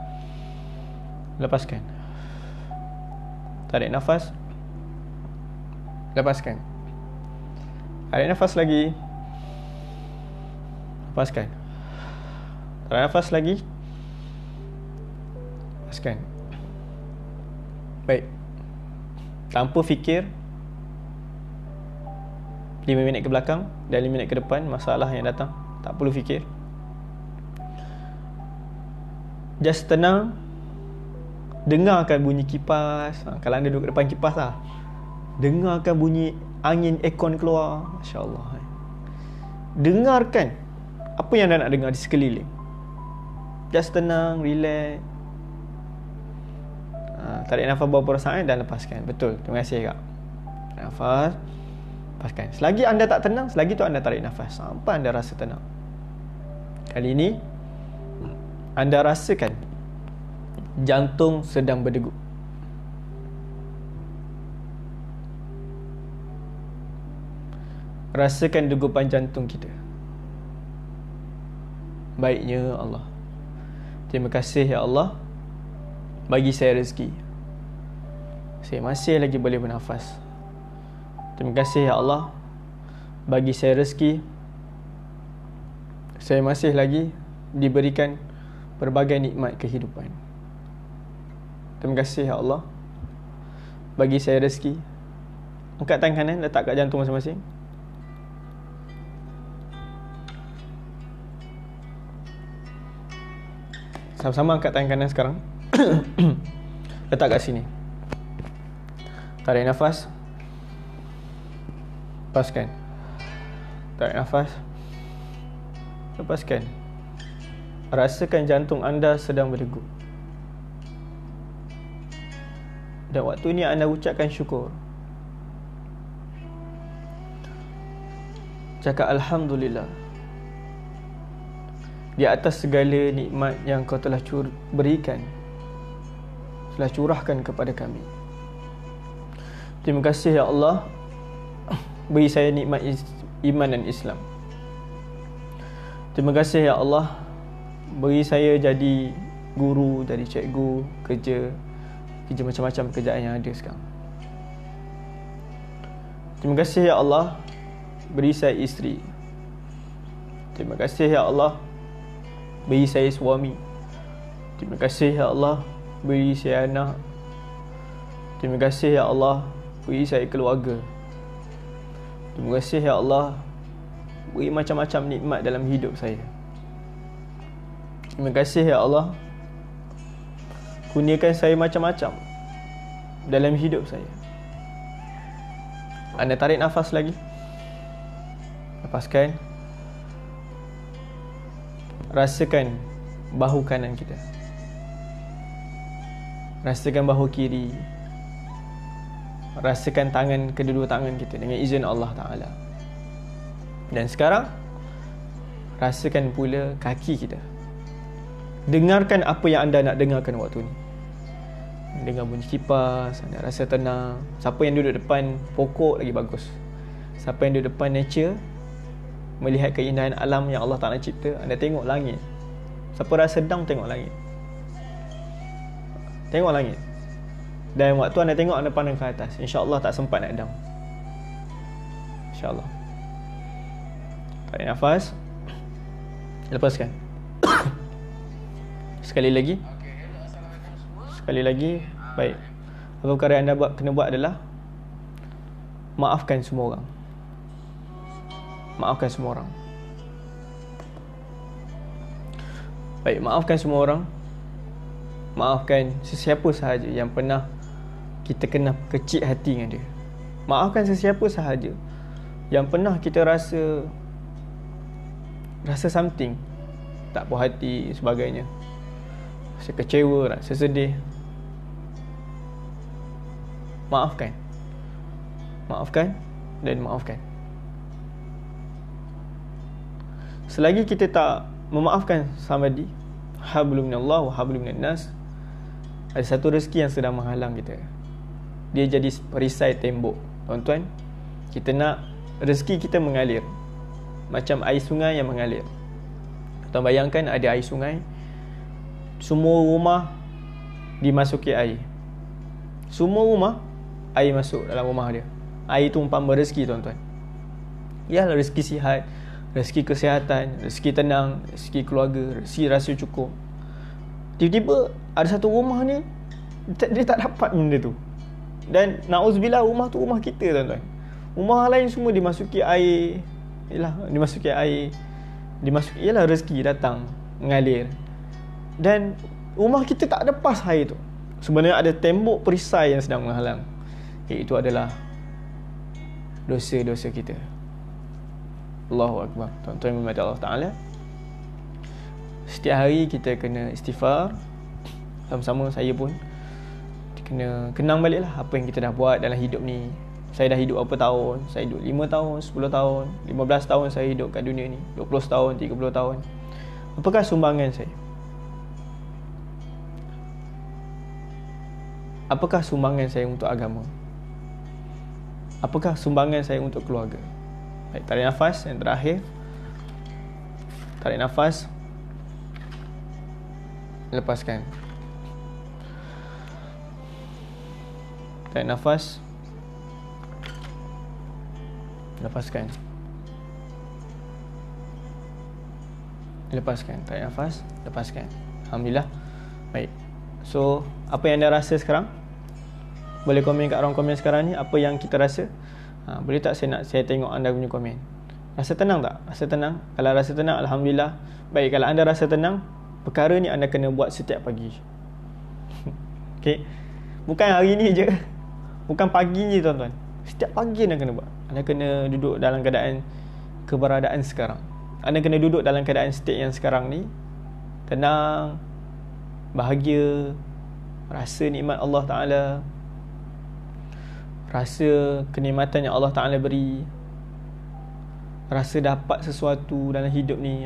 Lepaskan. Tarik nafas. Lepaskan. Tarik nafas lagi. Lepaskan. Tarik nafas lagi. Lepaskan. Baik. Tanpa fikir 5 minit ke belakang dan 5 minit ke depan masalah yang datang, tak perlu fikir. Just tenang. Dengarkan bunyi kipas. Kalau anda duduk depan kipas lah, dengarkan bunyi angin aircon keluar. Masya Allah. Dengarkan apa yang anda nak dengar di sekeliling. Just tenang, relax. Tarik nafas beberapa saat dan lepaskan. Betul, terima kasih kak. Nafas, lepaskan. Selagi anda tak tenang, selagi tu anda tarik nafas sampai anda rasa tenang. Kali ini anda rasakan jantung sedang berdegup. Rasakan degupan jantung kita. Baiknya Allah, terima kasih ya Allah, bagi saya rezeki. Saya masih lagi boleh bernafas. Terima kasih ya Allah, bagi saya rezeki. Saya masih lagi diberikan berbagai nikmat kehidupan. Terima kasih ya Allah, bagi saya rezeki. Angkat tangan kanan, letak kat jantung masing-masing. Sama-sama angkat tangan kanan sekarang. Letak kat sini. Tarik nafas. Lepaskan. Tarik nafas. Lepaskan. Rasakan jantung anda sedang berdegup. Dan waktu ini anda ucapkan syukur. Cakap Alhamdulillah di atas segala nikmat yang kau telah berikan, telah curahkan kepada kami. Terima kasih ya Allah, beri saya nikmat iman dan Islam. Terima kasih ya Allah, beri saya jadi guru, jadi cikgu, kerja macam-macam pekerjaan yang ada sekarang. Terima kasih ya Allah, beri saya isteri. Terima kasih ya Allah, beri saya suami. Terima kasih ya Allah, beri saya anak. Terima kasih ya Allah, beri saya keluarga. Terima kasih ya Allah, beri macam-macam nikmat dalam hidup saya. Terima kasih ya Allah, kurniakan saya macam-macam dalam hidup saya. Anda tarik nafas lagi. Lepaskan. Rasakan bahu kanan kita. Rasakan bahu kiri. Rasakan tangan, kedua-dua tangan kita dengan izin Allah Ta'ala. Dan sekarang rasakan pula kaki kita. Dengarkan apa yang anda nak dengarkan waktu ni. Dengar bunyi kipas, anda rasa tenang. Siapa yang duduk depan pokok lagi bagus. Siapa yang duduk depan nature, melihat keindahan alam yang Allah Ta'ala cipta, anda tengok langit, Siapa rasa down, tengok langit. Tengok langit. Dan waktu anda tengok, anda pandang ke atas, InsyaAllah tak sempat nak down. InsyaAllah. Tarik nafas. Lepaskan. Sekali lagi. Sekali lagi. Baik. Apa perkara yang anda kena buat adalah maafkan semua orang. Maafkan semua orang. Baik, maafkan semua orang. Maafkan sesiapa sahaja yang pernah kita kena kecil hati dengan dia. Maafkan sesiapa sahaja yang pernah kita rasa something, tak puas hati sebagainya, rasa kecewa, rasa sedih. Maafkan. Maafkan dan maafkan. Selagi kita tak memaafkan somebody, hablum minallah wa hablum minannas, ada satu rezeki yang sedang menghalang kita. Dia jadi perisai tembok. Tuan-tuan, kita nak rezeki kita mengalir macam air sungai yang mengalir. Tuan bayangkan ada air sungai, semua rumah dimasuki air. Semua rumah air masuk dalam rumah dia. Air tu umpama rezeki, tuan-tuan. Ialah rezeki sihat, rezeki kesihatan, rezeki tenang, rezeki keluarga, rezeki rasa cukup. Tiba-tiba ada satu rumah ni dia tak dapat benda tu. Dan na'udzubillah, rumah tu rumah kita, tuan-tuan. Rumah lain semua dimasuki air. Dimasuki air. Ialah rezeki datang mengalir. Dan rumah kita tak lepas air tu. Sebenarnya ada tembok perisai yang sedang menghalang. Iaitu adalah dosa-dosa kita. Allahu Akbar. Tuan-tuan yang dirahmati Allah Ta'ala, setiap hari kita kena istighfar. Sama-sama saya pun kena kenang balik lah apa yang kita dah buat dalam hidup ni. Saya dah hidup berapa tahun? Saya hidup 5 tahun, 10 tahun, 15 tahun saya hidup kat dunia ni, 20 tahun, 30 tahun. Apakah sumbangan saya? Apakah sumbangan saya untuk agama? Apakah sumbangan saya untuk keluarga? Baik, tarik nafas yang terakhir. Tarik nafas. Lepaskan. Tarik nafas. Lepaskan. Lepaskan. Tarik nafas. Lepaskan. Alhamdulillah. Baik. So, apa yang anda rasa sekarang? Boleh komen kat ruang komen sekarang ni. Apa yang kita rasa? Boleh tak saya tengok anda punya komen? Rasa tenang tak? Rasa tenang? Kalau rasa tenang, Alhamdulillah. Baik, kalau anda rasa tenang, perkara ni anda kena buat setiap pagi. Okay. Bukan hari ni je. Bukan pagi je, tuan-tuan. Setiap pagi anda kena buat. Anda kena duduk dalam keadaan keberadaan sekarang. Anda kena duduk dalam keadaan state yang sekarang ni. Tenang, bahagia, rasa nikmat Allah Ta'ala, rasa kenikmatan yang Allah Ta'ala beri, rasa dapat sesuatu dalam hidup ni.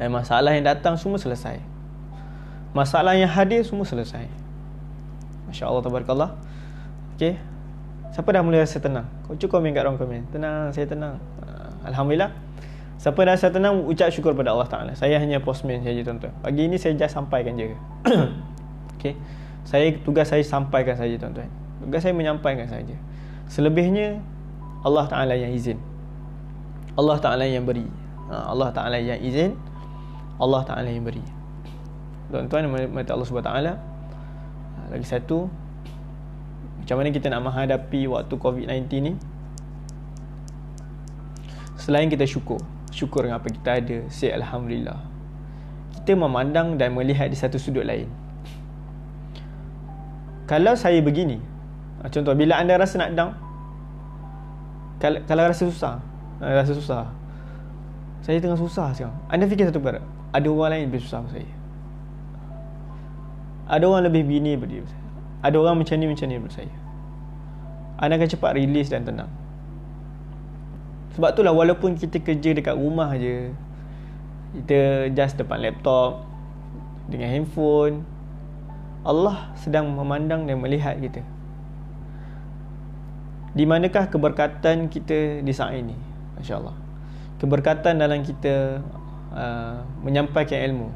Dan masalah yang datang semua selesai. Masalah yang hadir semua selesai. Masya Allah, tabarakallah. Okay. Siapa dah mula rasa tenang? Cukup komen kat ruang komen. Tenang, saya tenang. Alhamdulillah. Siapa dah rasa tenang, ucap syukur pada Allah Ta'ala. Saya hanya postman saja, tuan-tuan. Pagi ini saya just sampaikan je. Okay. Tugas saya sampaikan saja, tuan-tuan. Tugas saya menyampaikan saja. Selebihnya Allah Ta'ala yang izin. Allah Ta'ala yang beri. Allah Ta'ala yang izin. Allah Ta'ala yang beri. Tuan-tuan yang dirahmati Allah Subhanahu Wa Ta'ala, lagi satu, macam mana kita nak menghadapi waktu COVID-19 ni? Selain kita syukur dengan apa kita ada, say Alhamdulillah, kita memandang dan melihat di satu sudut lain. Kalau saya begini, contoh, bila anda rasa nak down, kalau rasa susah, saya tengah susah sekarang, anda fikir satu perkara, ada orang lain lebih susah daripada saya. Ada orang lebih bini daripada saya. Ada orang macam ni daripada saya. Anda akan cepat release dan tenang. Sebab itulah walaupun kita kerja dekat rumah je, kita just depan laptop dengan handphone, Allah sedang memandang dan melihat kita. Di manakah keberkatan kita di saat ini? Masya-Allah. Keberkatan dalam kita menyampaikan ilmu,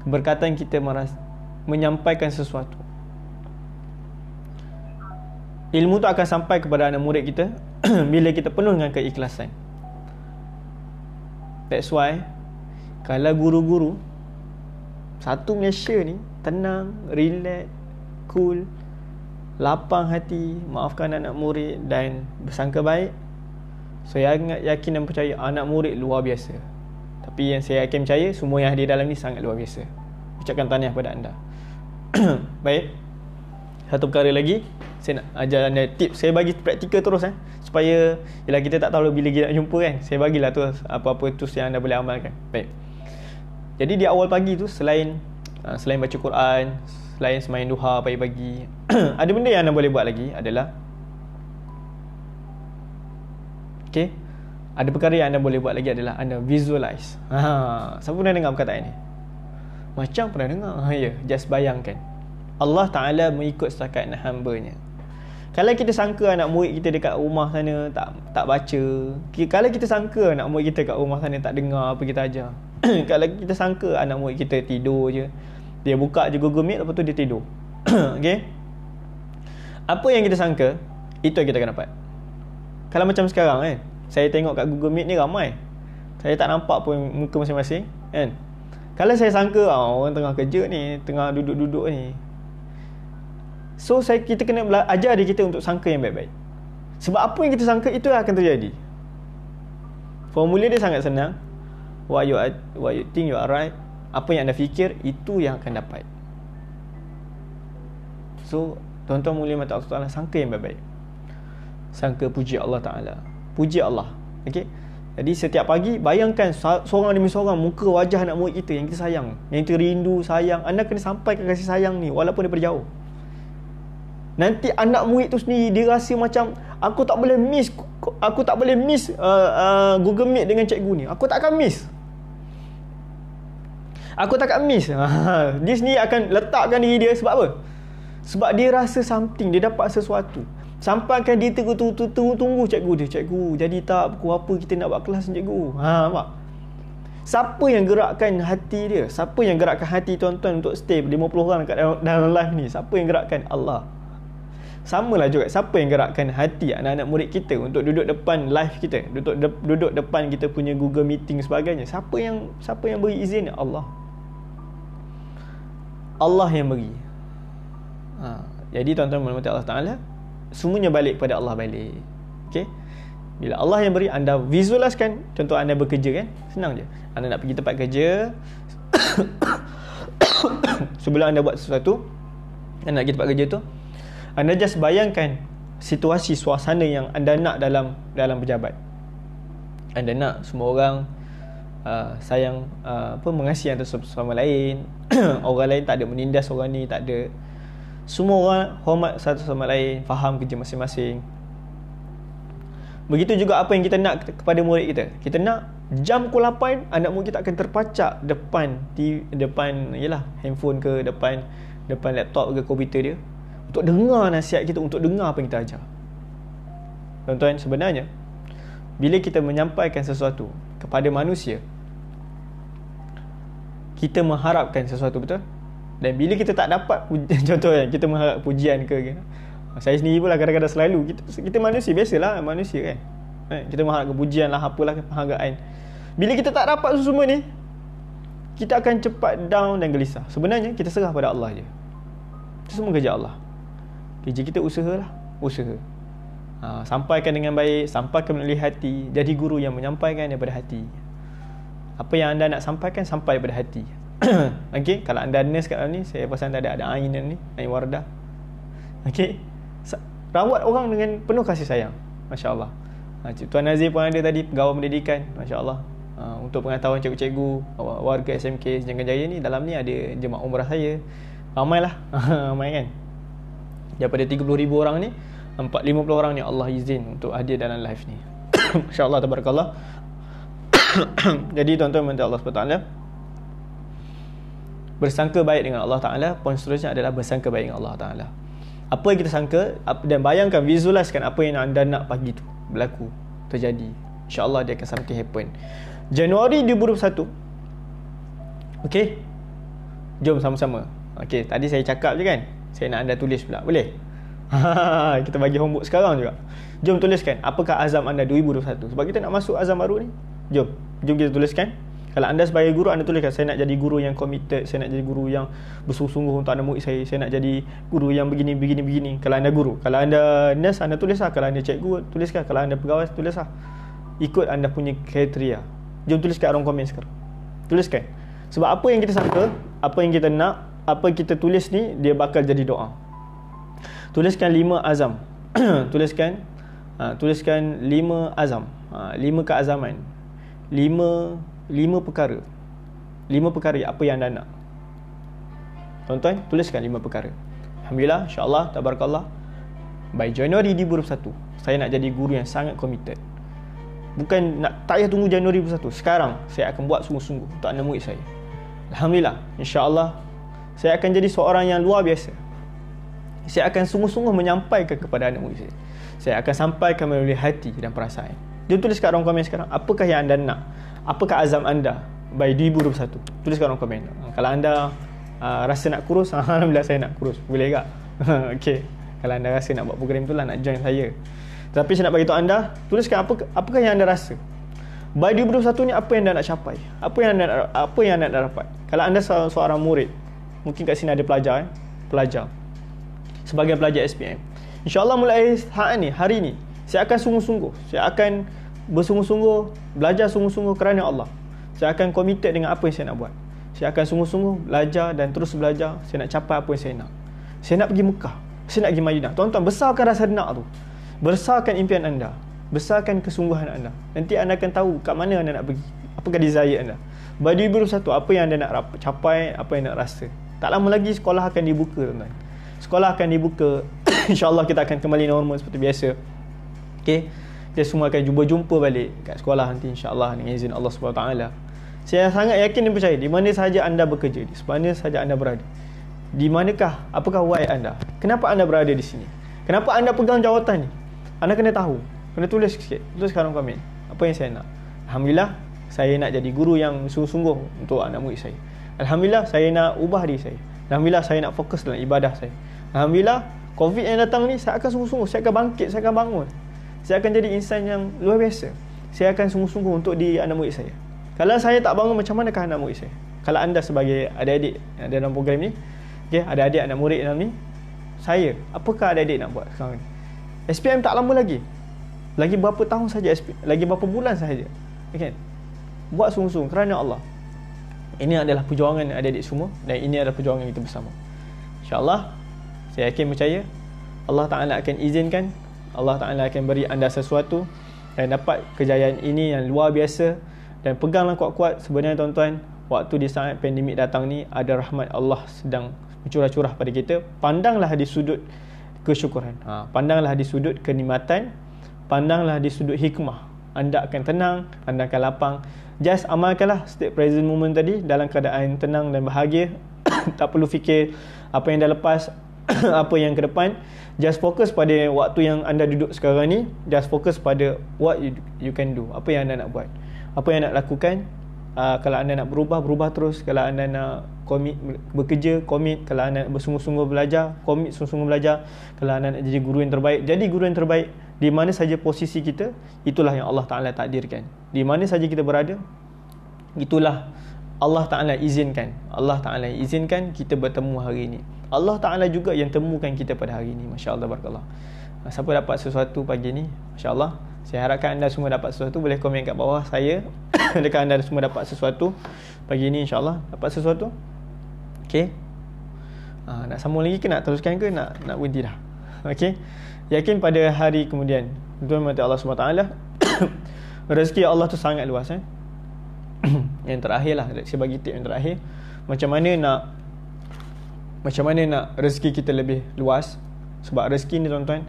keberkatan kita menyampaikan sesuatu. Ilmu tu akan sampai kepada anak murid kita bila kita penuh dengan keikhlasan. That's why kalau guru-guru satu Malaysia ni tenang, relax, cool, lapang hati, maafkan anak murid dan bersangka baik, saya yakin dan percaya anak murid luar biasa. Tapi yang saya yakin percaya, semua yang hadir dalam ni sangat luar biasa. Ucapkan tahniah kepada anda. Baik, satu perkara lagi, saya nak ajar anda tips. Saya bagi praktikal terus supaya yelah, kita tak tahu bila kita nak jumpa kan. Saya bagilah tu apa-apa tools yang anda boleh amalkan. Baik, jadi di awal pagi tu, selain baca Quran, selain sembahyang duha pagi-pagi, ada benda yang anda boleh buat lagi adalah, okay, ada perkara yang anda boleh buat lagi adalah anda visualize. Siapa pernah dengar perkataan ni? Macam pernah dengar. Ya, just bayangkan Allah Ta'ala mengikut setakat hamba-Nya. Kalau kita sangka anak murid kita dekat rumah sana tak baca, kalau kita sangka anak murid kita kat rumah sana tak dengar apa kita ajar, kalau kita sangka anak murid kita tidur je, dia buka je Google Meet, lepas tu dia tidur. Okay, apa yang kita sangka, itu yang kita akan dapat. Kalau macam sekarang kan, saya tengok kat Google Meet ni ramai, saya tak nampak pun muka masing-masing kan. Kalau saya sangka orang tengah kerja ni, tengah duduk-duduk ni, so kita kena ajar diri kita untuk sangka yang baik-baik. Sebab apa yang kita sangka, itu akan terjadi. Formula dia sangat senang. What you think you are right, apa yang anda fikir, itu yang akan dapat. So tuan-tuan mulia mata Allah Ta'ala, sangka yang baik-baik. Sangka puji Allah Ta'ala, puji Allah. Okay, jadi setiap pagi bayangkan seorang demi seorang muka wajah anak murid kita yang kita sayang, yang kita rindu sayang. Anda kena sampaikan kasih sayang ni walaupun daripada jauh. Nanti anak murid tu sendiri dia rasa macam aku tak boleh miss Google Meet dengan cikgu ni. Aku tak akan miss. Dia sendiri akan letakkan diri dia. Sebab apa? Sebab dia rasa something, dia dapat sesuatu. Sampaikan dia tunggu cikgu dia. Cikgu, jadi tak pukul apa kita nak buat kelas ni cikgu. Nampak? Siapa yang gerakkan hati dia? Siapa yang gerakkan hati tuan-tuan untuk stay 50 orang kat dalam live ni? Siapa yang gerakkan? Allah. Samalah juga, siapa yang gerakkan hati anak-anak murid kita untuk duduk depan live kita, duduk depan kita punya Google Meeting sebagainya? Siapa yang beri izin? Allah. Allah yang beri. Jadi tuan-tuan menurut Allah Ta'ala, semuanya balik pada Allah balik. Okay? Bila Allah yang beri, anda visualiskan. Contoh anda bekerja kan, senang je. Anda nak pergi tempat kerja, sebelum anda buat sesuatu, anda nak pergi tempat kerja tu, anda just bayangkan situasi, suasana yang anda nak dalam pejabat. Anda nak semua orang sayang, mengasihi antara satu sama lain. Orang lain tak ada menindas orang ni, tak ada. Semua orang hormat satu sama lain, faham kerja masing-masing. Begitu juga apa yang kita nak kepada murid kita. Kita nak jam pukul 8 anak murid kita akan terpacak depan yalah, handphone ke, depan laptop ke, komputer dia, untuk dengar nasihat kita, untuk dengar apa yang kita ajar. Tuan-tuan, sebenarnya bila kita menyampaikan sesuatu kepada manusia, kita mengharapkan sesuatu, betul? Dan bila kita tak dapat contohnya kita mengharap pujian ke, saya sendiri pula kadang-kadang selalu kita manusia, biasalah manusia kan, kita mengharap pujian lah, apalah penghargaan. Bila kita tak dapat semua ni, kita akan cepat down dan gelisah. Sebenarnya kita serah pada Allah je. Itu semua kerja Allah. Kerja kita usaha. Sampaikan dengan baik, sampaikan melalui hati. Jadi guru yang menyampaikan daripada hati. Apa yang anda nak sampaikan, sampai daripada hati. Okay, kalau anda nurse kat dalam ni, saya pasal anda ada Ain ni, Ain Wardah. Okay, rawat orang dengan penuh kasih sayang. Masya Allah. Tuan Nazir pun ada tadi, pegawai pendidikan. Masya Allah. Untuk pengetahuan cikgu-cikgu, warga SMK Sejagat Jaya ni, dalam ni ada jemaah umrah saya. Ramailah. Ramai kan. Daripada 30,000 orang ni, 50 orang ni Allah izin untuk hadir dalam live ni. Masya Allah, tabarakallah. Jadi tuan-tuan minta Allah SWT, bersangka baik dengan Allah Ta'ala. Poin seterusnya adalah bersangka baik dengan Allah Ta'ala. Apa yang kita sangka, dan bayangkan, visualiskan apa yang anda nak pagi tu berlaku, terjadi. InsyaAllah dia akan something happen. Januari 2021, Okey. Jom sama-sama. Okey, tadi saya cakap je kan. Saya nak anda tulis pula. Boleh? Kita bagi homework sekarang juga. Jom tuliskan apakah azam anda 2021. Sebab kita nak masuk azam baru ni. Jom kita tuliskan. Kalau anda sebagai guru, anda tuliskan saya nak jadi guru yang committed, saya nak jadi guru yang bersungguh-sungguh untuk anak murid saya nak jadi guru yang begini. Kalau anda guru, kalau anda nurse, anda tulislah. Kalau anda cikgu, tuliskan. Kalau anda pegawai, tulislah. Ikut anda punya kriteria. Jom tulis kat ruang komen sekarang. Tuliskan. Sebab apa yang kita sangka, apa yang kita nak, apa yang kita tulis ni, dia bakal jadi doa. Tuliskan 5 azam. Tuliskan 5 azam. 5 keazaman. 5 perkara. 5 perkara apa yang anda nak. Tuan-tuan, tuliskan 5 perkara. Alhamdulillah, insya-Allah, tabarakallah. By Januari 2021, saya nak jadi guru yang sangat committed. Bukan nak, tak payah tunggu Januari 2021. Sekarang saya akan buat sungguh-sungguh untuk anak murid saya. Alhamdulillah, insya-Allah saya akan jadi seorang yang luar biasa. Saya akan sungguh-sungguh menyampaikan kepada anak murid saya. Saya akan sampaikan melalui hati dan perasaan. Jom tulis kat ruang komen sekarang, apakah yang anda nak? Apakah azam anda by 2021? Tulis kat ruang komen. Kalau anda rasa nak kurus, alhamdulillah saya nak kurus. Boleh tak? Okey. Kalau anda rasa nak buat program tu lah, nak join saya. Tapi saya nak bagi tahu anda, tuliskan apakah yang anda rasa. By 2021 ni apa yang anda nak capai? Apa yang anda nak dapat? Kalau anda seorang murid, mungkin kat sini ada pelajar, pelajar. Sebagai pelajar SPM. InsyaAllah mulai hari ni, saya akan sungguh-sungguh. Saya akan bersungguh-sungguh, belajar sungguh-sungguh kerana Allah. Saya akan committed dengan apa yang saya nak buat. Saya akan sungguh-sungguh belajar dan terus belajar. Saya nak capai apa yang saya nak. Saya nak pergi Mekah. Saya nak pergi Madinah. Tuan-tuan, besarkan rasa nak tu. Besarkan impian anda. Besarkan kesungguhan anda. Nanti anda akan tahu kat mana anda nak pergi. Apakah desire anda. By 2021, apa yang anda nak capai, apa yang nak rasa. Tak lama lagi sekolah akan dibuka, tuan-tuan. Sekolah akan dibuka. InsyaAllah kita akan kembali normal seperti biasa. Okay, kita semua akan jumpa balik kat sekolah nanti, insyaAllah, dengan izin Allah SWT. Saya sangat yakin dan percaya, di mana sahaja anda bekerja, di mana sahaja anda berada, di manakah, apakah why anda, kenapa anda berada di sini, kenapa anda pegang jawatan ni, anda kena tahu, kena tulis sikit. Tulis sekarang komen apa yang saya nak. Alhamdulillah, saya nak jadi guru yang sungguh-sungguh untuk anak murid saya. Alhamdulillah, saya nak ubah diri saya. Alhamdulillah, saya nak fokus dalam ibadah saya. Alhamdulillah, COVID yang datang ni, saya akan sungguh-sungguh, saya akan bangkit, saya akan bangun. Saya akan jadi insan yang luar biasa. Saya akan sungguh-sungguh untuk di anak murid saya. Kalau saya tak bangun, macam manakah anak murid saya? Kalau anda sebagai adik-adik yang ada dalam program ni, okay, ada adik anak murid dalam ni, saya, apakah adik-adik nak buat sekarang ni? SPM tak lama lagi. Lagi berapa tahun saja SPM, lagi berapa bulan sahaja. Okay? Buat sungguh-sungguh kerana Allah. Ini adalah perjuangan adik-adik semua, dan ini adalah perjuangan kita bersama. InsyaAllah, saya yakin percaya Allah Ta'ala akan izinkan, Allah Ta'ala akan beri anda sesuatu dan dapat kejayaan ini yang luar biasa. Dan peganglah kuat-kuat. Sebenarnya tuan-tuan, waktu di saat pandemik datang ni, ada rahmat Allah sedang mencurah-curah pada kita. Pandanglah di sudut kesyukuran, pandanglah di sudut kenikmatan, pandanglah di sudut hikmah. Anda akan tenang, anda akan lapang. Just amalkanlah setiap present moment tadi dalam keadaan tenang dan bahagia. Tak perlu fikir apa yang dah lepas, apa yang ke depan. Just fokus pada waktu yang anda duduk sekarang ni. Just fokus pada what you can do. Apa yang anda nak buat, apa yang nak lakukan. Kalau anda nak berubah terus. Kalau anda nak bekerja, komit. Kalau anda nak bersungguh-sungguh belajar, komit sungguh-sungguh belajar. Kalau anda nak jadi guru yang terbaik, jadi guru yang terbaik. Di mana saja posisi kita, itulah yang Allah Ta'ala takdirkan. Di mana saja kita berada, itulah Allah Ta'ala izinkan. Allah Ta'ala izinkan kita bertemu hari ini. Allah Ta'ala juga yang temukan kita pada hari ini. Masya Allah, barakallah. Siapa dapat sesuatu pagi ni, Masya Allah, saya harapkan anda semua dapat sesuatu. Boleh komen kat bawah saya adakah anda semua dapat sesuatu pagi ni, insya Allah. Dapat sesuatu? Okay. Nak sambung lagi ke, nak teruskan ke, nak berhenti dah? Okay. Yakin pada hari kemudian, tuan mati Allah SWT, rezeki Allah tu sangat luas. Yang terakhir lah, saya bagi tip yang terakhir. Macam mana nak rezeki kita lebih luas. Sebab rezeki ni tuan-tuan,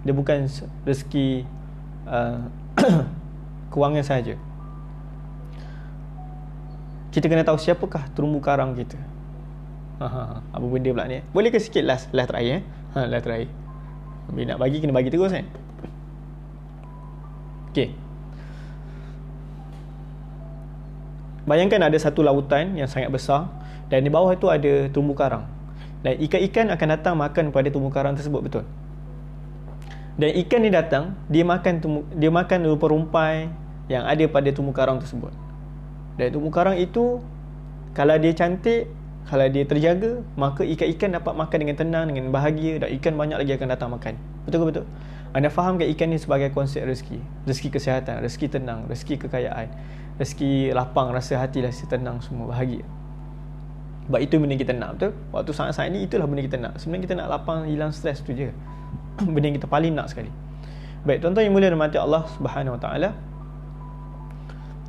dia bukan rezeki kewangan sahaja. Kita kena tahu siapakah terumbu karang kita. Apa benda pula ni? Boleh ke sikit last terakhir? Last terakhir. Bila nak bagi, kena bagi terus kan. Okay. Bayangkan ada satu lautan yang sangat besar, dan di bawah itu ada terumbu karang, dan ikan-ikan akan datang makan pada terumbu karang tersebut, betul? Dan ikan ni datang, dia makan rupa-rumpai yang ada pada terumbu karang tersebut. Dan terumbu karang itu, kalau dia cantik, kalau dia terjaga, maka ikan-ikan dapat makan dengan tenang, dengan bahagia, dan ikan banyak lagi akan datang makan. Betul ke betul? Anda fahamkan ikan ni sebagai konsep rezeki. Rezeki kesihatan, rezeki tenang, rezeki kekayaan, rezeki lapang, rasa hati, rasa tenang, semua bahagia. Sebab itu benda kita nak, betul? Waktu saat-saat ni itulah benda kita nak. Sebenarnya kita nak lapang, hilang stres tu je. Benda yang kita paling nak sekali. Baik, tuan-tuan yang mulia rahmati Allah Subhanahu Wa Taala,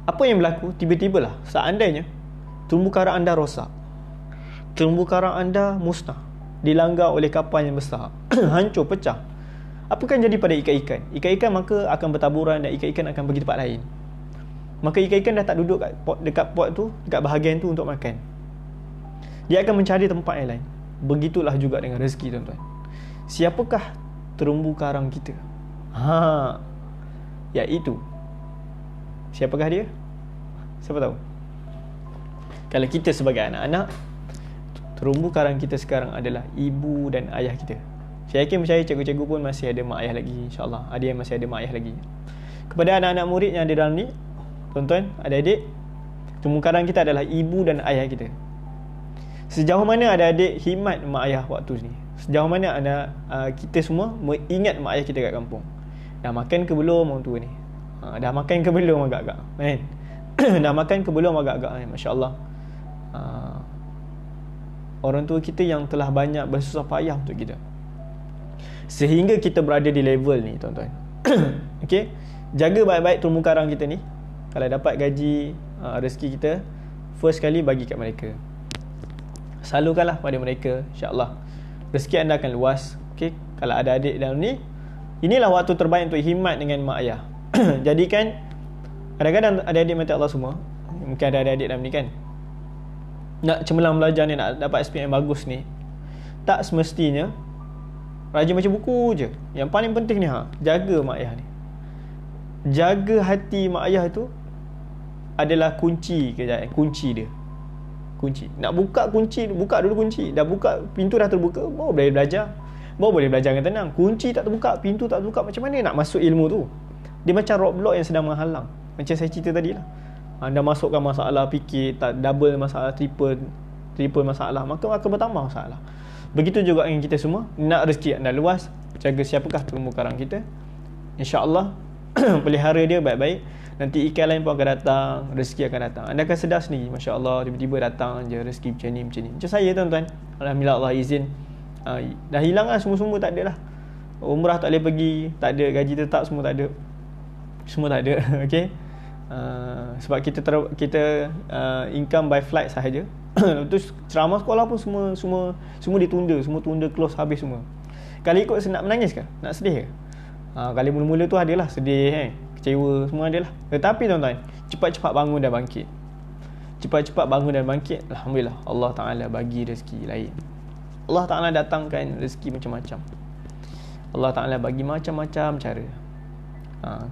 apa yang berlaku tiba-tibalah seandainya terumbu karang anda rosak, terumbu karang anda musnah, dilanggar oleh kapal yang besar, hancur, pecah, apa akan jadi pada ikan-ikan? Ikan-ikan maka akan bertaburan, dan ikan-ikan akan pergi tempat lain. Maka ikan-ikan dah tak duduk dekat pot tu, dekat bahagian tu untuk makan. Dia akan mencari tempat yang lain. Begitulah juga dengan rezeki, tuan-tuan. Siapakah terumbu karang kita? Iaitu, siapakah dia? Siapa tahu? Kalau kita sebagai anak-anak, terumbu karang kita sekarang adalah ibu dan ayah kita. Saya yakin percaya cikgu-cikgu pun masih ada mak ayah lagi, insyaAllah. Ada yang masih ada mak ayah lagi. Kepada anak-anak murid yang ada dalam ni, tuan-tuan, adik-adik, terumbu karang kita adalah ibu dan ayah kita. Sejauh mana adik-adik khidmat mak ayah waktu ni? Sejauh mana kita semua mengingat mak ayah kita kat kampung? Dah makan ke belum orang tua ni? Dah makan ke belum agak-agak? Dah makan ke belum agak-agak? Masya Allah. Orang tua kita yang telah banyak bersusah payah untuk kita, sehingga kita berada di level ni, tuan-tuan. Okay, jaga baik-baik terumbu karang kita ni. Kalau dapat gaji, rezeki kita, first kali bagi kat mereka. Salurkanlah pada mereka, insya-Allah rezeki anda akan luas. Okay, kalau ada adik dalam ni, inilah waktu terbaik untuk khidmat dengan mak ayah. Jadikan, kadang-kadang adik-adik mati Allah semua, mungkin ada adik dalam ni kan, nak cemerlang belajar ni, nak dapat SPM bagus ni, tak semestinya rajin baca buku je. Yang paling penting ni, jaga mak ayah ni. Jaga hati mak ayah tu adalah kunci kejayaan. Kunci dia. Kunci. Nak buka kunci, buka dulu kunci. Dah buka, pintu dah terbuka, baru boleh belajar. Baru boleh belajar dengan tenang. Kunci tak terbuka, pintu tak terbuka, macam mana nak masuk ilmu tu? Dia macam roadblock yang sedang menghalang. Macam saya cerita tadi lah. Anda masukkan masalah, fikir tak double masalah, triple masalah, maka akan bertambah masalah. Begitu juga dengan kita semua. Nak rezeki anda luas, jaga siapakah terumbu karang kita, insya-Allah. Pelihara dia baik-baik. Nanti ikan lain pun akan datang, rezeki akan datang. Anda akan sedar sendiri, masya-Allah, tiba-tiba datang je rezeki macam ni, macam ni. Macam saya, tuan-tuan, alhamdulillah, Allah izin, dah hilang lah semua-semua, tak ada lah. Umrah tak boleh pergi, tak ada gaji tetap, semua tak ada. Semua tak ada. Okay. Sebab kita income by flight sahaja. Terus ceramah sekolah pun semua ditunda, semua tunda, close, habis semua. Kali ikut nak menangis ke? Nak sedih ke? Kali mula-mula tu adalah sedih, kecewa, semua adalah. Tetapi tuan-tuan, cepat-cepat bangun dan bangkit. Cepat-cepat bangun dan bangkit. Alhamdulillah, Allah Ta'ala bagi rezeki lain. Allah Ta'ala datangkan rezeki macam-macam. Allah Ta'ala bagi macam-macam cara.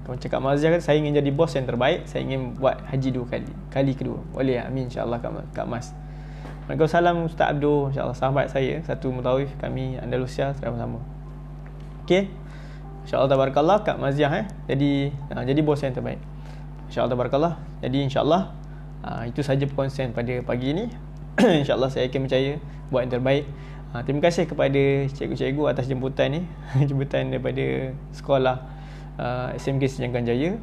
Macam Kak Mazia kata, saya ingin jadi bos yang terbaik, saya ingin buat haji 2 kali. Kali kedua, boleh, amin, insyaAllah Kak Mas. Waalaikumsalam Ustaz Abdul, insyaAllah sahabat saya, satu mutawif kami Andalusia sama-sama. Okay, insyaAllah tabarakallah Kak Mazia jadi bos yang terbaik, insyaAllah tabarakallah. Jadi insyaAllah itu saja perkongsian pada pagi ini. InsyaAllah saya akan percaya buat yang terbaik. Terima kasih kepada cikgu-cikgu atas jemputan ni. Jemputan daripada sekolah SMK Sejahtera Jaya.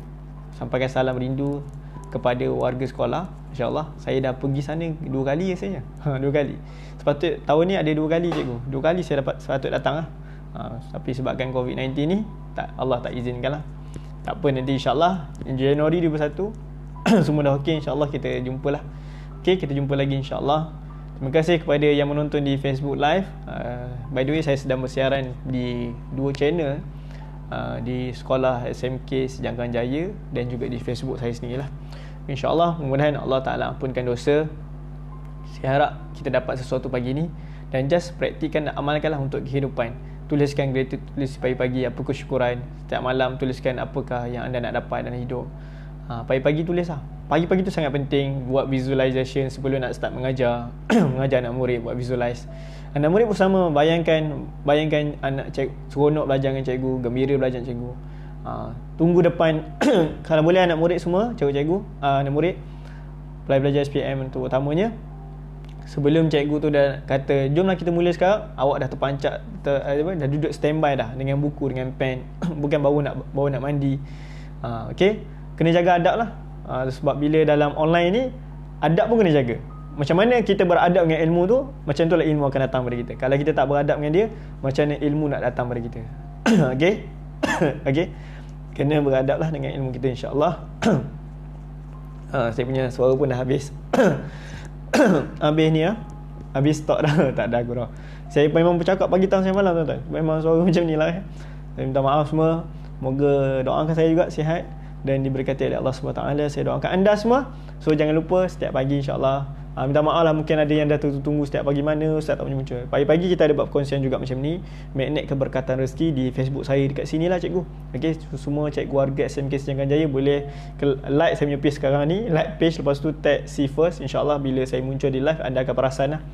Sampaikan salam rindu kepada warga sekolah. InsyaAllah saya dah pergi sana 2 kali rasanya. 2 kali. Sepatut tahun ni ada 2 kali cikgu. 2 kali saya sepatut datang lah. Tapi sebabkan COVID-19 ni, Allah tak izinkan lah. Tak apa, nanti insyaAllah Januari 2021 semua dah okey, insyaAllah kita jumpa lah. Okay, kita jumpa lagi insyaAllah. Terima kasih kepada yang menonton di Facebook Live. By the way, saya sedang bersiaran di 2 channel, di sekolah SMK Sejahtera Jaya dan juga di Facebook saya sendiri lah. InsyaAllah, mudah-mudahan Allah Ta'ala ampunkan dosa. Saya harap kita dapat sesuatu pagi ni, dan just praktikkan dan amalkanlah untuk kehidupan. Tuliskan gratitude, tulis pagi-pagi apa kesyukuran. Setiap malam tuliskan apakah yang anda nak dapat dalam hidup. Pagi-pagi tulis lah. pagi-pagi tu sangat penting buat visualization sebelum nak start mengajar. Mengajar anak murid buat visualize. Anak murid pun sama, bayangkan anak seronok belajar dengan cikgu, gembira belajar dengan cikgu. Tunggu depan kalau boleh anak murid semua, cikgu-cikgu, anak murid belajar SPM tu utamanya, sebelum cikgu tu dah kata jomlah kita mula sekarang, awak dah terpancak dah duduk standby dah dengan buku, dengan pen. Bukan baru nak mandi. Okey, kena jaga adab lah. Sebab bila dalam online ni, adab pun kena jaga. Macam mana kita beradab dengan ilmu tu, macam tu lah ilmu akan datang pada kita. Kalau kita tak beradab dengan dia, macam mana ilmu nak datang pada kita. Okey. Okey, kena beradab lah dengan ilmu kita, insyaAllah. Saya punya suara pun dah habis. Habis ni habis stok dah. Tak ada gurau. Saya memang bercakap pagi, tang, siang, malam, tuan-tuan. Memang suara macam ni lah. Saya minta maaf semua. Moga doakan saya juga sihat dan diberkati oleh Allah SWT. Saya doakan anda semua. So jangan lupa setiap pagi, insyaAllah. Minta maaf lah, mungkin ada yang dah tunggu setiap pagi mana Ustaz tak muncul. Pagi-pagi kita ada buat perkongsian juga macam ni, magnet keberkatan rezeki, di Facebook saya dekat sini lah cikgu. Okay, semua cikgu warga SMK Sejagat Jaya boleh like saya punya page sekarang ni, like page, lepas tu tag C first. InsyaAllah bila saya muncul di live, anda akan perasan lah,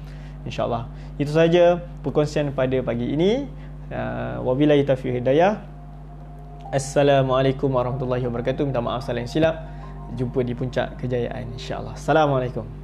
InsyaAllah. Itu saja perkongsian pada pagi ini. Wabillahi taufiq hidayah. Assalamualaikum warahmatullahi wabarakatuh. Minta maaf salah yang silap. Jumpa di puncak kejayaan, insyaAllah. Assalamualaikum.